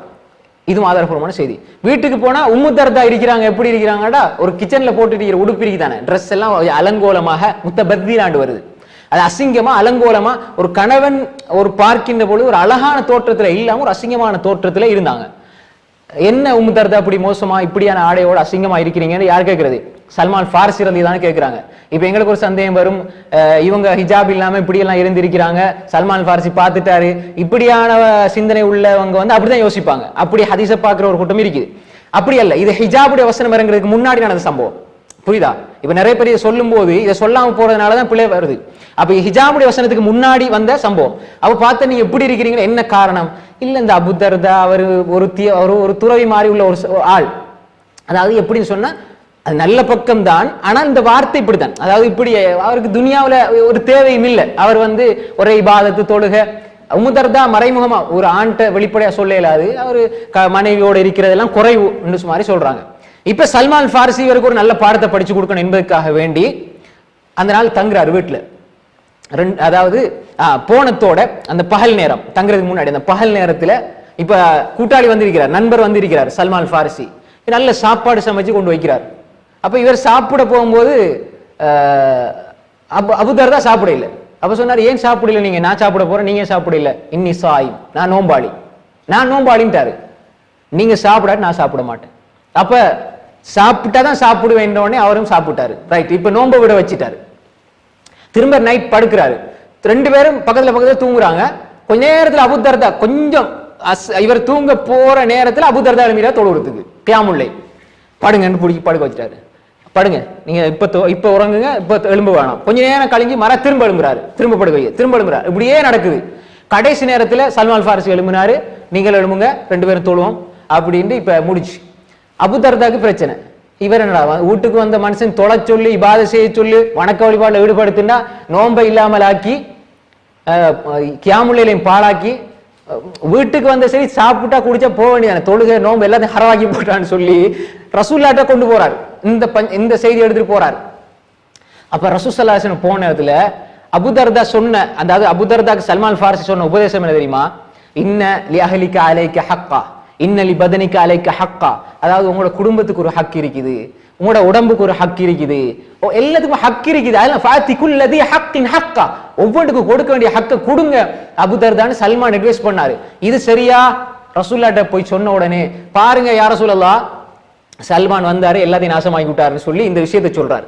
இதுவும் ஆதாரபூர்வமான செய்தி. வீட்டுக்கு போனா உம்மு தர்தா இருக்கிறாங்க. எப்படி இருக்கிறாங்கடா, ஒரு கிச்சன்ல போட்டுட்டு இருக்கிற உடுப்பு இருக்குதானே, ட்ரெஸ் எல்லாம் அலங்கோலமாக முத்தபத்தீராண்டு வருது, அது அசிங்கமா அலங்கோலமா, ஒரு கணவன் ஒரு பார்க்கின்ற பொழுது ஒரு அழகான தோற்றத்துல இல்லாம ஒரு அசிங்கமான தோற்றத்துல இருந்தாங்க. என்ன உம்மு தர்தா அப்படி மோசமா இப்படியான ஆடையோட அசிங்கமா இருக்கிறீங்கன்னு யார் கேட்கறது, சல்மான் ஃபாரிசி ரலியல்லாஹு அன்ஹு கேட்கிறாங்க. இப்ப எங்களுக்கு ஒரு சந்தேகம் வரும், இவங்க ஹிஜாப் இல்லாம இப்படி எல்லாம் இருந்திருக்கிறாங்க, சல்மான் ஃபாரிசி பார்த்துட்டாரு, இப்படியான சிந்தனை உள்ளவங்க வந்து அப்படிதான் யோசிப்பாங்க. அப்படி ஹதீஸ பாக்குற ஒரு கூட்டம் இருக்குது. அப்படி அல்ல, இது ஹிஜாபுடைய வசனம் இறங்குறதுக்கு முன்னாடி நடந்த சம்பவம், புரியுதா? இப்ப நிறைய பேர் சொல்லும் போது இதை சொல்லாம போறதுனாலதான் பிள்ளை வருது. அப்ப ஹிஜாபுடைய வசனத்துக்கு முன்னாடி வந்த சம்பவம். அப்ப பார்த்து நீங்க எப்படி இருக்கிறீங்க, என்ன காரணம்? இல்ல இந்த அபூ தர்தா அவர் ஒரு துறவி மாதிரி உள்ள ஒரு ஆள், அதாவது எப்படின்னு சொன்னா அது நல்ல பக்கம் தான், ஆனா இந்த வார்த்தை இப்படித்தான், அதாவது இப்படி அவருக்கு துனியாவுல ஒரு தேவையும் இல்லை, அவர் வந்து ஒரே இபாதத்து தொழுக. உம்மு தர்தா மறைமுகமா ஒரு ஆண்ட வெளிப்படையா சொல்ல இயலாது, அவரு மனைவியோட இருக்கிறதெல்லாம் குறைவு என்று மாதிரி சொல்றாங்க. இப்ப சல்மான் ஃபாரிசி இவருக்கு ஒரு நல்ல பாடத்தை படிச்சு கொடுக்கணும் என்பதற்காக வேண்டி அந்த நாள் தங்குறாரு வீட்டுல. அதாவது போனத்தோட அந்த பகல் நேரம் தங்குறதுக்கு முன்னாடி அந்த பகல் நேரத்துல இப்ப கூட்டாளி வந்திருக்கிறார், நண்பர் வந்திருக்கிறார், சல்மான் ஃபாரிசி நல்ல சாப்பாடு சமைச்சு கொண்டு வைக்கிறார். அப்ப இவர் சாப்பிட போகும்போது அபூ தர்தா சாப்பிட இல்லை. அப்ப சொன்னார், ஏன் சாப்பிட இல்லை நீங்க, நான் சாப்பிட போறேன், நீங்க சாப்பிட இல்லை, இன்னி சாயிம், நான் நோம்பாளின்ட்டாரு. நீங்க சாப்பிடாட்டு நான் சாப்பிட மாட்டேன். அப்ப சாப்பிட்டாதான் சாப்பிடுவேன், அவரும் சாப்பிட்டாரு. ரைட், இப்ப நோம்ப விட வச்சுட்டாரு. திரும்ப நைட் படுக்கிறாரு, 2 பேரும் பக்கத்துல தூங்குறாங்க. கொஞ்ச நேரத்துல அபூ தர்தா கொஞ்சம் இவர் தூங்க போற நேரத்துல அபூ தர்தா எழுமிரா தொழுகிறதுக்கு கியாமுல்லை, படுங்கன்னு பிடிச்சி படுக்க வச்சுட்டாரு. படுங்க, நீங்க இப்ப உறங்குங்க, இப்ப எழும்ப வேணாம். கொஞ்ச நேரம் கழிஞ்சு திரும்ப எழும்புறாரு, திரும்ப படுக்க வைக்க, திரும்ப எழும்புறாரு. இப்படியே நடக்குது. கடைசி நேரத்துல சல்மான் ஃபாரிசி எழும்பினாரு, நீங்கள் எழும்புங்க, 2 பேரும் தொழுவோம் அப்படின்ட்டு இப்ப முடிச்சு. அபூ தர்தாக்கு பிரச்சனை, இவர் என்னடா வீட்டுக்கு வந்த மனுஷன் தொலை சொல்லி இபாத செய்ய சொல்லி வணக்க வழிபாடுல ஈடுபடுத்தினா நோன்பை இல்லாமல் ஆக்கி கியாமுல்லையும் பாழாக்கி, வீட்டுக்கு வந்த சரி சாப்பிட்டா குடிச்சா போக வேண்டியதான, தொழுகை நோன்பு எல்லாத்தையும் ஹராக்கி போட்டான்னு சொல்லி ரசூலுல்லாஹ்ட்ட கொண்டு போறாரு. இந்த செய்தி எடுத்துட்டு போறாரு. அப்ப ரசூல் ஸல்லல்லாஹு அலைஹி வஸல்லம் போன இடத்துல அபூ தர்தா சொன்ன, அதாவது அபூ தர்தாக்கு சல்மான் ஃபாரிசி சொன்ன உபதேசம் என்ன தெரியுமா, இன்ன லி அஹ்லிக அலைக ஹக்கா இன்ன லி பதனிக அலைக ஹக்கா, அதாவது உங்களோட குடும்பத்துக்கு ஒரு ஹக் இருக்குது, உங்களோட உடம்புக்கு ஒரு ஹக் இருக்குது, எல்லாத்துக்கும் ஹக் இருக்குது. அதெல்லாம் ஃபாத்திகுல் லதி ஹக்கின் ஹக்கா, ஒவ்வொன்றுக்கும் கொடுக்க வேண்டிய ஹக்க கொடுங்க அபூ தர்தான்னு சல்மான் அட்வைஸ் பண்ணாரு. இது சரியா? ரசூலுல்லாஹ்ட்ட போய் சொன்ன உடனே பாருங்க யா ரசூலல்லாஹ், சல்மான் வந்தாரு எல்லாத்தையும் நாசமாக்கி விட்டாருன்னு சொல்லி இந்த விஷயத்தை சொல்றாரு.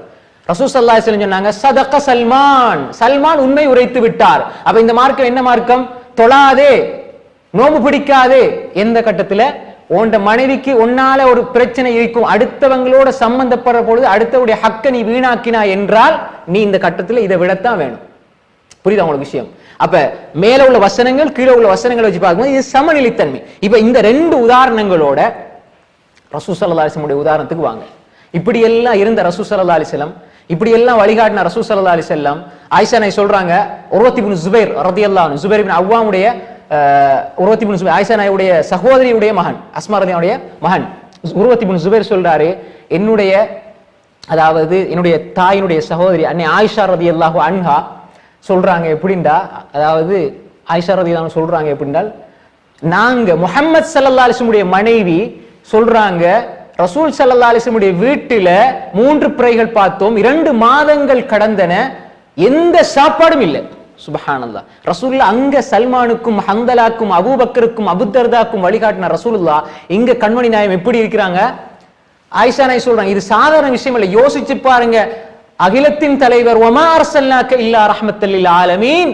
ரசூல் ஸல்லல்லாஹு அலைஹி வஸல்லம் சொன்னாங்க, சதக சல்மான், சல்மான் உண்மை உரைத்து விட்டார். அப்ப இந்த மார்க்கம் என்ன மார்க்கம்? தொழாதே, நோம்பு பிடிக்காது. எந்த கட்டத்துல உன் மனைவிக்கு உன்னால ஒரு பிரச்சனை இருக்கும், அடுத்தவங்களோட சம்பந்தப்படுற பொழுது அடுத்தவுடைய ஹக்க நீ வீணாக்கினா என்றால் நீ இந்த கட்டத்துல இதை விடத்தான் வேணும். புரியுதா உங்களுக்கு விஷயம்? அப்ப மேல உள்ள வசனங்கள் கீழே உள்ள வசனங்களை வச்சு பார்க்கும்போது இது சமநிலைத்தன்மை. இப்ப இந்த ரெண்டு உதாரணங்களோட ரசூல் ஸல்லல்லாஹு அலைஹி வஸல்லம் உதாரணத்துக்கு வாங்க. இப்படி எல்லாம் இருந்த ரசூல் ஸல்லல்லாஹு அலைஹி வஸல்லம், இப்படி எல்லாம் வழிகாட்டின ரசூல் ஸல்லல்லாஹு அலைஹி வஸல்லம், ஆயிஷா நாய் சொல்றாங்க, உர்வத் இப்னு ஸுபைர் ரலியல்லாஹு அன்ஹு, ஸுபைர் இப்னு அவ்வாமுடைய உர்வத் இப்னு ஸுபைர் ஆயிஷா நாயுடைய சகோதரியுடைய மகன், அஸ்மா ரலியல்லாஹுடைய மகன் உர்வத் இப்னு ஸுபைர் சொல்றாரு, என்னுடைய அதாவது என்னுடைய தாயினுடைய சகோதரி அன்னை ஆயிஷா ரலியல்லாஹு அன்ஹா சொல்றாங்க எப்படின்னா, அதாவது ஆயிஷா ரலியல்லாஹு அன்ஹா சொல்றாங்க எப்படின்றால், நாங்க முஹம்மது ஸல்லல்லாஹு அலைஹி வஸல்லம் மனைவி சொல்றாங்க, ரசூல் ஸல்லல்லாஹு அலைஹி வஸல்லம் வீட்டில 3 பிறைகள் பார்த்தோம், 2 மாதங்கள் கடந்தன, எந்த சாப்பாடும் இல்லை. சுப்ஹானல்லாஹ். ரசூலுல்லாஹ் அங்க சல்மானுக்கும் ஹந்தலாக்கும் அபூபக்கருக்கும் அபுதர்தாக்கும் வழிகாட்டின ரசூலுல்லாஹ் இங்க கண்மணி நாயம் எப்படி இருக்கிறாங்க? ஆயிஷா நாய் சொல்றாங்க, இது சாதாரண விஷயம் இல்லை, யோசிச்சு பாருங்க. அகிலத்தின் தலைவர் வமா அர்ஸல்னாக இல்லா ரஹ்மத்தல் லில் ஆலமீன்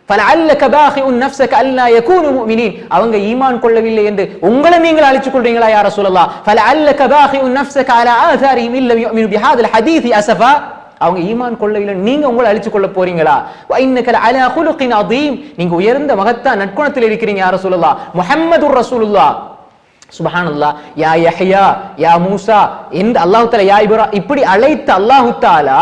ஃபலஅல்லக பாகிஉன் நஃப்ஸக அல்லா யகூனு முஃமினீன். அவங்க ஈமான் கொள்ளவில்லை என்று உங்களை நீங்கள் அழிச்சுக் கொள்றீங்களா யா ரசூலல்லாஹ்? ஃபலஅல்லக பாகிஉன் நஃப்ஸக அலா ஆதாரிஹிம் இல்ல யுமினு பிஹாதில் ஹதீஸ் அஸஃபா. அவங்க ஈமான் கொள்ளவில்லை, நீங்க உங்களை அழிச்சுக் கொள்ள போறீங்களா? வ இன்னக லஅலா குலுகின் அதீம். நீங்க உயர்ந்த மகத்தான நற்குணத்தில் இருக்கிறீங்க யா ரசூலல்லாஹ். முஹம்மதுர் ரசூலுல்லாஹ். சுப்ஹானல்லாஹ். யா யஹ்யா யா மூசா என்று அல்லாஹ் தஆலா யா இப்ராஹிம் இப்படி அழைத்த அல்லாஹ் தஆலா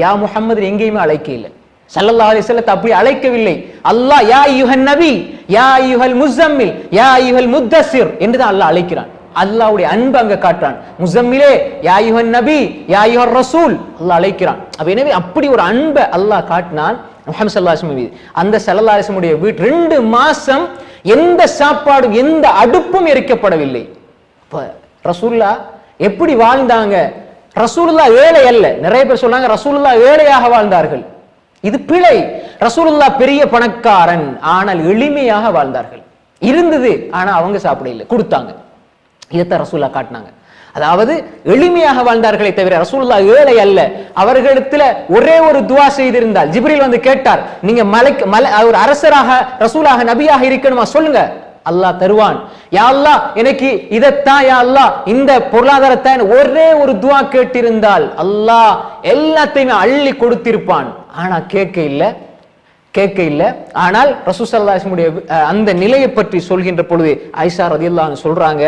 யா முஹம்மது எங்கேயுமே அழைக்க இல்லை. ஸல்லல்லாஹு அலைஹி வஸல்லம் அப்படி அழைக்கவில்லை. அல்லாஹ் யா அய்யுஹன் நபி யா அய்யுஹல் முஸம்மில் யா அய்யுஹல் முத்தஸிர் என்று தான் அல்லாஹ் அழைக்கிறான். அல்லாஹ்வுடைய அன்பு அங்க காட்டுறான். முஸம்மிலே யா அய்யுஹன் நபி யா அய்யுஹர் ரசூல் அல்லாஹ் அழைக்கிறான். அப்ப எனவே அப்படி ஒரு அன்பை அல்லாஹ் காட்டினான் முஹம்மது ஸல்லல்லாஹு அலைஹி வஸல்லம். அந்த ஸல்லல்லாஹு அலைஹி வஸல்லம் வீட்டு 2 மாசம் எந்த சாப்பாடும் எந்த அடுப்பும் எரிக்கப்படவில்லை. ரசூலுல்லாஹ் எப்படி வாழ்ந்தாங்க? ரசூலுல்லாஹ் ஏழை அல்ல. நிறைய பேர் சொன்னாங்க ரசூலுல்லாஹ் ஏழையாக வாழ்ந்தார்கள். இது பிழை. ரசூலுல்லாஹ் பெரிய பணக்காரன், ஆனால் எளிமையாக வாழ்ந்தார்கள். இருந்தது ஆனா அவங்க சாப்பிட இல்லை, கொடுத்தாங்க. இதைத்தான் ரசூலுல்லாஹ் காட்டினாங்க. அதாவது எளிமையாக வாழ்ந்தார்களே தவிர ரசூலுல்லாஹ் ஏழை அல்ல. அவர்களிடத்துல ஒரே ஒரு துவா செய்திருந்தால் ஜிப்ரீல் வந்து கேட்டார், நீங்க ஒரு அரசராக ரசூலாக நபியாக இருக்கணுமா சொல்லுங்க, அல்லாஹ் தருவான். யா அல்லாஹ் எனக்கு இதத்தான், யா அல்லாஹ் இந்த பொருளாதாரத்தை, ஒரே ஒரு துவா கேட்டிருந்தால் அல்லாஹ் எல்லாத்தையுமே அள்ளி கொடுத்திருப்பான். ஆனா கேட்க இல்லை. ஆனால் ரசூல் ஸல்லல்லாஹு அலைஹி வஸல்லம் அந்த நிலையை பற்றி சொல்கின்ற பொழுது ஆயிஷா ரலியல்லாஹு அன்ஹா சொல்றாங்க,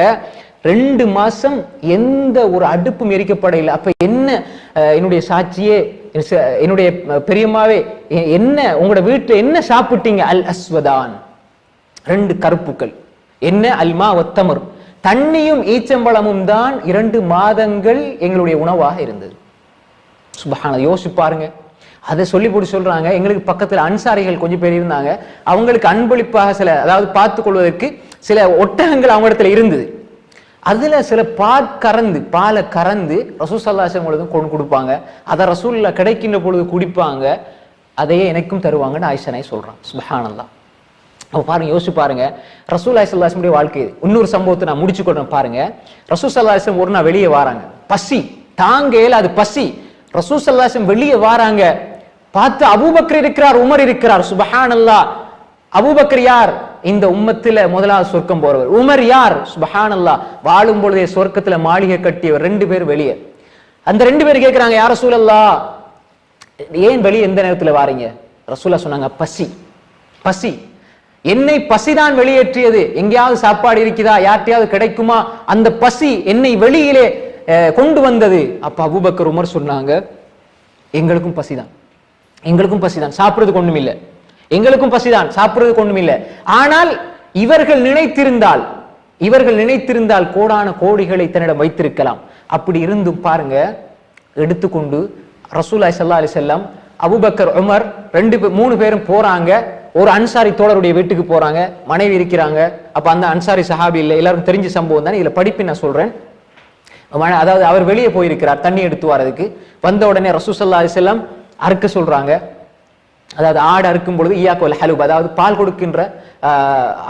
2 மாசம் எந்த ஒரு அடுப்பும் எரிக்கப்படவில்லை. அப்ப என்ன என்னுடைய சாட்சியே, என்னுடைய பெரியம்மாவே, என்ன உங்களோட வீட்டுல என்ன சாப்பிட்டீங்க? அல் அஸ்வதான், 2 கருப்புக்கள். என்ன? அல்மா ஒத்தமர், தண்ணியும் ஈச்சம்பழமும் தான் 2 மாதங்கள் எங்களுடைய உணவாக இருந்தது. சுப்ஹானல்லாஹ். யோசிச்சு பாருங்க. அதை சொல்லி போட்டு சொல்றாங்க, எங்களுக்கு பக்கத்துல அன்சாரிகள் கொஞ்சம் பேர் இருந்தாங்க, அவங்களுக்கு அன்பளிப்பாக சில, அதாவது பார்த்துக் கொள்வதற்கு சில ஒட்டகங்கள் அவங்க இடத்துல இருந்தது. அதுல சில பாலை கறந்து ரசூல் ஸல்லல்லாஹு அலைஹி வஸல்லம் கொண்டு கொடுப்பாங்க. அதை ரசூலுல்லாஹ் கிடைக்கின்ற பொழுது குடிப்பாங்க, அதையே எனக்கும் தருவாங்கன்னு ஆயிஷா நாய் சொல்றான். சுப்ஹானல்லாஹ். அப்ப பாருங்க, யோசிச்சு பாருங்க ரசூலுல்லாஹி ஸல்லல்லாஹு அலைஹி வஸல்லம் வாழ்க்கை. இன்னொரு சம்பவத்தை நான் முடிச்சு கொள்றேன் பாருங்க. ரசூல் ஸல்லல்லாஹு அலைஹி வஸல்லம் ஒரு நாள் வெளியே வராங்க, பசி தாங்கல, அது பசி. ரசூல் ஸல்லல்லாஹு அலைஹி வஸல்லம் வெளியே வராங்க, பார்த்து அபூபக்கர் இருக்கிறார், உமர் இருக்கிறார். சுப்ஹானல்லாஹ். அபூபக்கர் யார்? இந்த உம்மத்துல முதலாவது சொர்க்கம் போறவர். உமர் யார்? சுப்ஹானல்லாஹ். வாழும் பொழுதே சொர்க்கத்துல மாளிகை கட்டியவர். 2 பேர் வெளியே. அந்த 2 பேர் கேட்கிறாங்க, யா ரசூலல்லாஹ் ஏன் வெளியே எந்த நேரத்துல வாரீங்க? ரசூலுல்லாஹ் சொன்னாங்க, பசி. என்னை பசிதான் வெளியேற்றியது. எங்கேயாவது சாப்பாடு இருக்குதா, யார்ட்டையாவது கிடைக்குமா, அந்த பசி என்னை வெளியிலே கொண்டு வந்தது. அப்ப அபூபக்கர் உமர் சொன்னாங்க, எங்களுக்கும் பசிதான், சாப்பிடுறதுக்கு ஒண்ணும் இல்லை. எங்களுக்கும் பசிதான், சாப்பிடுறதுக்கு ஒண்ணும் இல்லை. ஆனால் இவர்கள் நினைத்திருந்தால் கோடான கோடிகளை தன்னிடம் வைத்திருக்கலாம். அப்படி இருந்தும் பாருங்க, எடுத்துக்கொண்டு ரசூலுல்லாஹி ஸல்லல்லாஹு அலைஹி வஸல்லம், அபூபக்கர், உமர் 3 பேரும் போறாங்க. ஒரு அன்சாரி தோழருடைய வீட்டுக்கு போறாங்க, மனைவி இருக்கிறாங்க. அப்ப அந்த அன்சாரி சஹாபி இல்லை, எல்லாரும் தெரிஞ்ச சம்பவம் தானே, இதுல படிப்பு நான் சொல்றேன். அதாவது அவர் வெளியே போயிருக்கிறார் தண்ணி எடுத்து வரதுக்கு. வந்த உடனே ரசூல் ஸல்லல்லாஹு அலைஹி வஸல்லம் அறுக்க சொல்றாங்க. அதாவது ஆடு அறுக்கும் பொழுது ஈயாக்குல் ஹலூப், அதாவது பால் கொடுக்கின்ற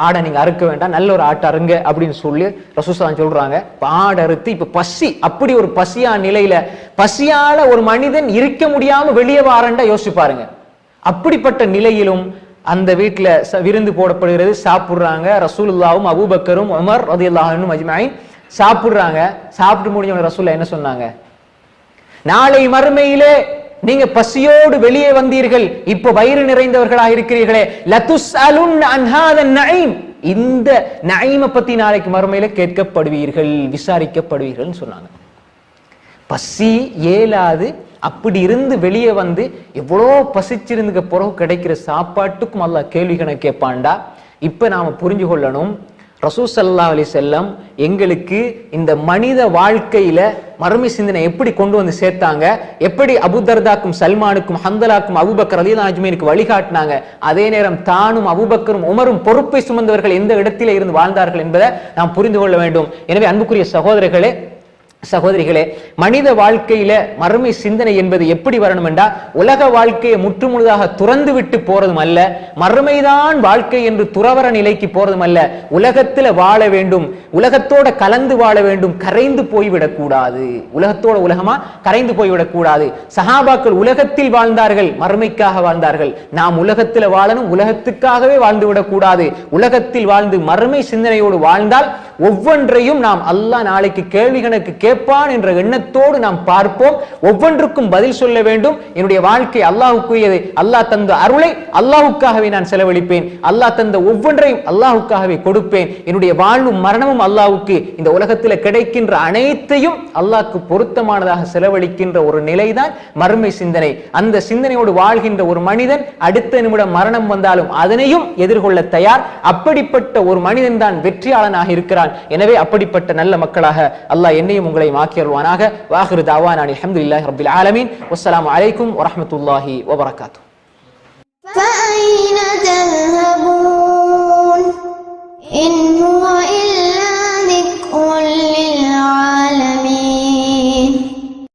ஆடை நீங்க அறுக்க வேண்டாம், நல்ல ஒரு ஆட்டை அருங்க அப்படின்னு சொல்லி ரசூல் ஸல்லல்லாஹு அலைஹி வஸல்லம் சொல்றாங்க. ஆடு அறுத்து, இப்ப பசி, அப்படி ஒரு பசியா நிலையில, பசியால ஒரு மனிதன் இருக்க முடியாம வெளியே வாரண்டா யோசிச்சு பாருங்க. அப்படிப்பட்ட நிலையிலும் அந்த வீட்டுல விருந்து போடப்படுகிறது, சாப்பிடுறாங்க. ரசூலுல்லாவும் அபூபக்கரும் உமர் ரலியல்லாஹு அன்ஹும் அஜ்மஈன் சாப்பிடுறாங்க. சாப்பிட்டு முடிஞ்சவங்க ரசூலுல்லாஹ் என்ன சொன்னாங்க? நாளை மறுமையிலே நீங்க பசியோடு வெளியே வந்தீர்கள், இப்ப வயிறு நிறைந்தவர்களாக இருக்கிறீர்களே, லதுஸ்அலுன் அன் ஹாதன் நஈம், இந்த நஈமை பத்தி நாளைக்கு மறுமையில கேட்கப்படுவீர்கள், விசாரிக்கப்படுவீர்கள் சொன்னாங்க. பசி ஏலாது அப்படி இருந்து வெளியே வந்து எவ்வளோ பசிச்சிருந்துக்க பிறகு கிடைக்கிற சாப்பாட்டுக்கும் அல்லாஹ் கேள்வி கணக்கு கேட்பான்டா. இப்ப நாம புரிஞ்சு கொள்ளணும், ரசூல் ஸல்லல்லாஹு அலைஹி வஸல்லம் எங்களுக்கு இந்த மனித வாழ்க்கையில மறுமை சிந்தனை எப்படி கொண்டு வந்து சேர்த்தாங்க, எப்படி அபூதர்தாக்கும் சல்மானுக்கும் ஹந்தலாக்கும் அபூபக்கர் ரலியல்லாஹு அன்ஹுக்கு வழிகாட்டினாங்க. அதே நேரம் தானும் அபூபக்கரும் உமரும் பொறுப்பை சுமந்தவர்கள் எந்த இடத்திலே இருந்து வாழ்ந்தார்கள் என்பதை நாம் புரிந்து கொள்ள வேண்டும். எனவே அன்புக்குரிய சகோதரர்களே சகோதரிகளே, மனித வாழ்க்கையில மறுமை சிந்தனை என்பது எப்படி வரணும் என்றா, உலக வாழ்க்கையை முற்றுமுழுதாக துறந்து விட்டு போறதும் அல்ல, மறுமைதான் வாழ்க்கை என்று துறவர நிலைக்கு போறதும் அல்ல. உலகத்துல வாழ வேண்டும், உலகத்தோட கலந்து வாழ வேண்டும், கரைந்து போய்விடக் கூடாது. உலகத்தோட உலகமா கரைந்து போய்விடக் கூடாது. சஹாபாக்கள் உலகத்தில் வாழ்ந்தார்கள், மறுமைக்காக வாழ்ந்தார்கள். நாம் உலகத்துல வாழணும், உலகத்துக்காகவே வாழ்ந்து விடக் கூடாது. உலகத்தில் வாழ்ந்து மறுமை சிந்தனையோடு வாழ்ந்தால் ஒவ்வொன்றையும் நாம் அல்லாஹ் நாளைக்கு கேள்வி கணக்கு கேட்பான் என்ற எண்ணத்தோடு நாம் பார்ப்போம். ஒவ்வொன்றுக்கும் பதில் சொல்ல வேண்டும். என்னுடைய வாழ்க்கை அல்லாஹ்வுக்குரியது, அல்லாஹ் தந்த அருளை அல்லாஹ்வுக்காகவே நான் செலவழிப்பேன், அல்லாஹ் தந்த ஒவ்வொன்றையும் அல்லாஹ்வுக்காகவே கொடுப்பேன். என்னுடைய வாழ்வும் மரணமும் அல்லாஹ்வுக்கு, இந்த உலகத்தில் கிடைக்கின்ற அனைத்தையும் அல்லாஹ்க்கு பொருத்தமானதாக செலவழிக்கின்ற ஒரு நிலைதான் மறுமை சிந்தனை. அந்த சிந்தனையோடு வாழ்கின்ற ஒரு மனிதன் அடுத்த நிமிடம் மரணம் வந்தாலும் அதனையும் எதிர்கொள்ள தயார். அப்படிப்பட்ட ஒரு மனிதன் தான் வெற்றியாளனாக இருக்கிறான். எனவே அப்படிப்பட்ட நல்ல மக்களாக அல்லாஹ் என்னையும் உங்களையும் ஆக்கி அருள்வானாக. வாஹிரு தாவானா அல்ஹம்துலில்லாஹி ரப்பில் ஆலமீன். வஸ்ஸலாமு அலைக்கும் வரஹ்மத்துல்லாஹி வபரகாத்துஹு. فأين تذهبون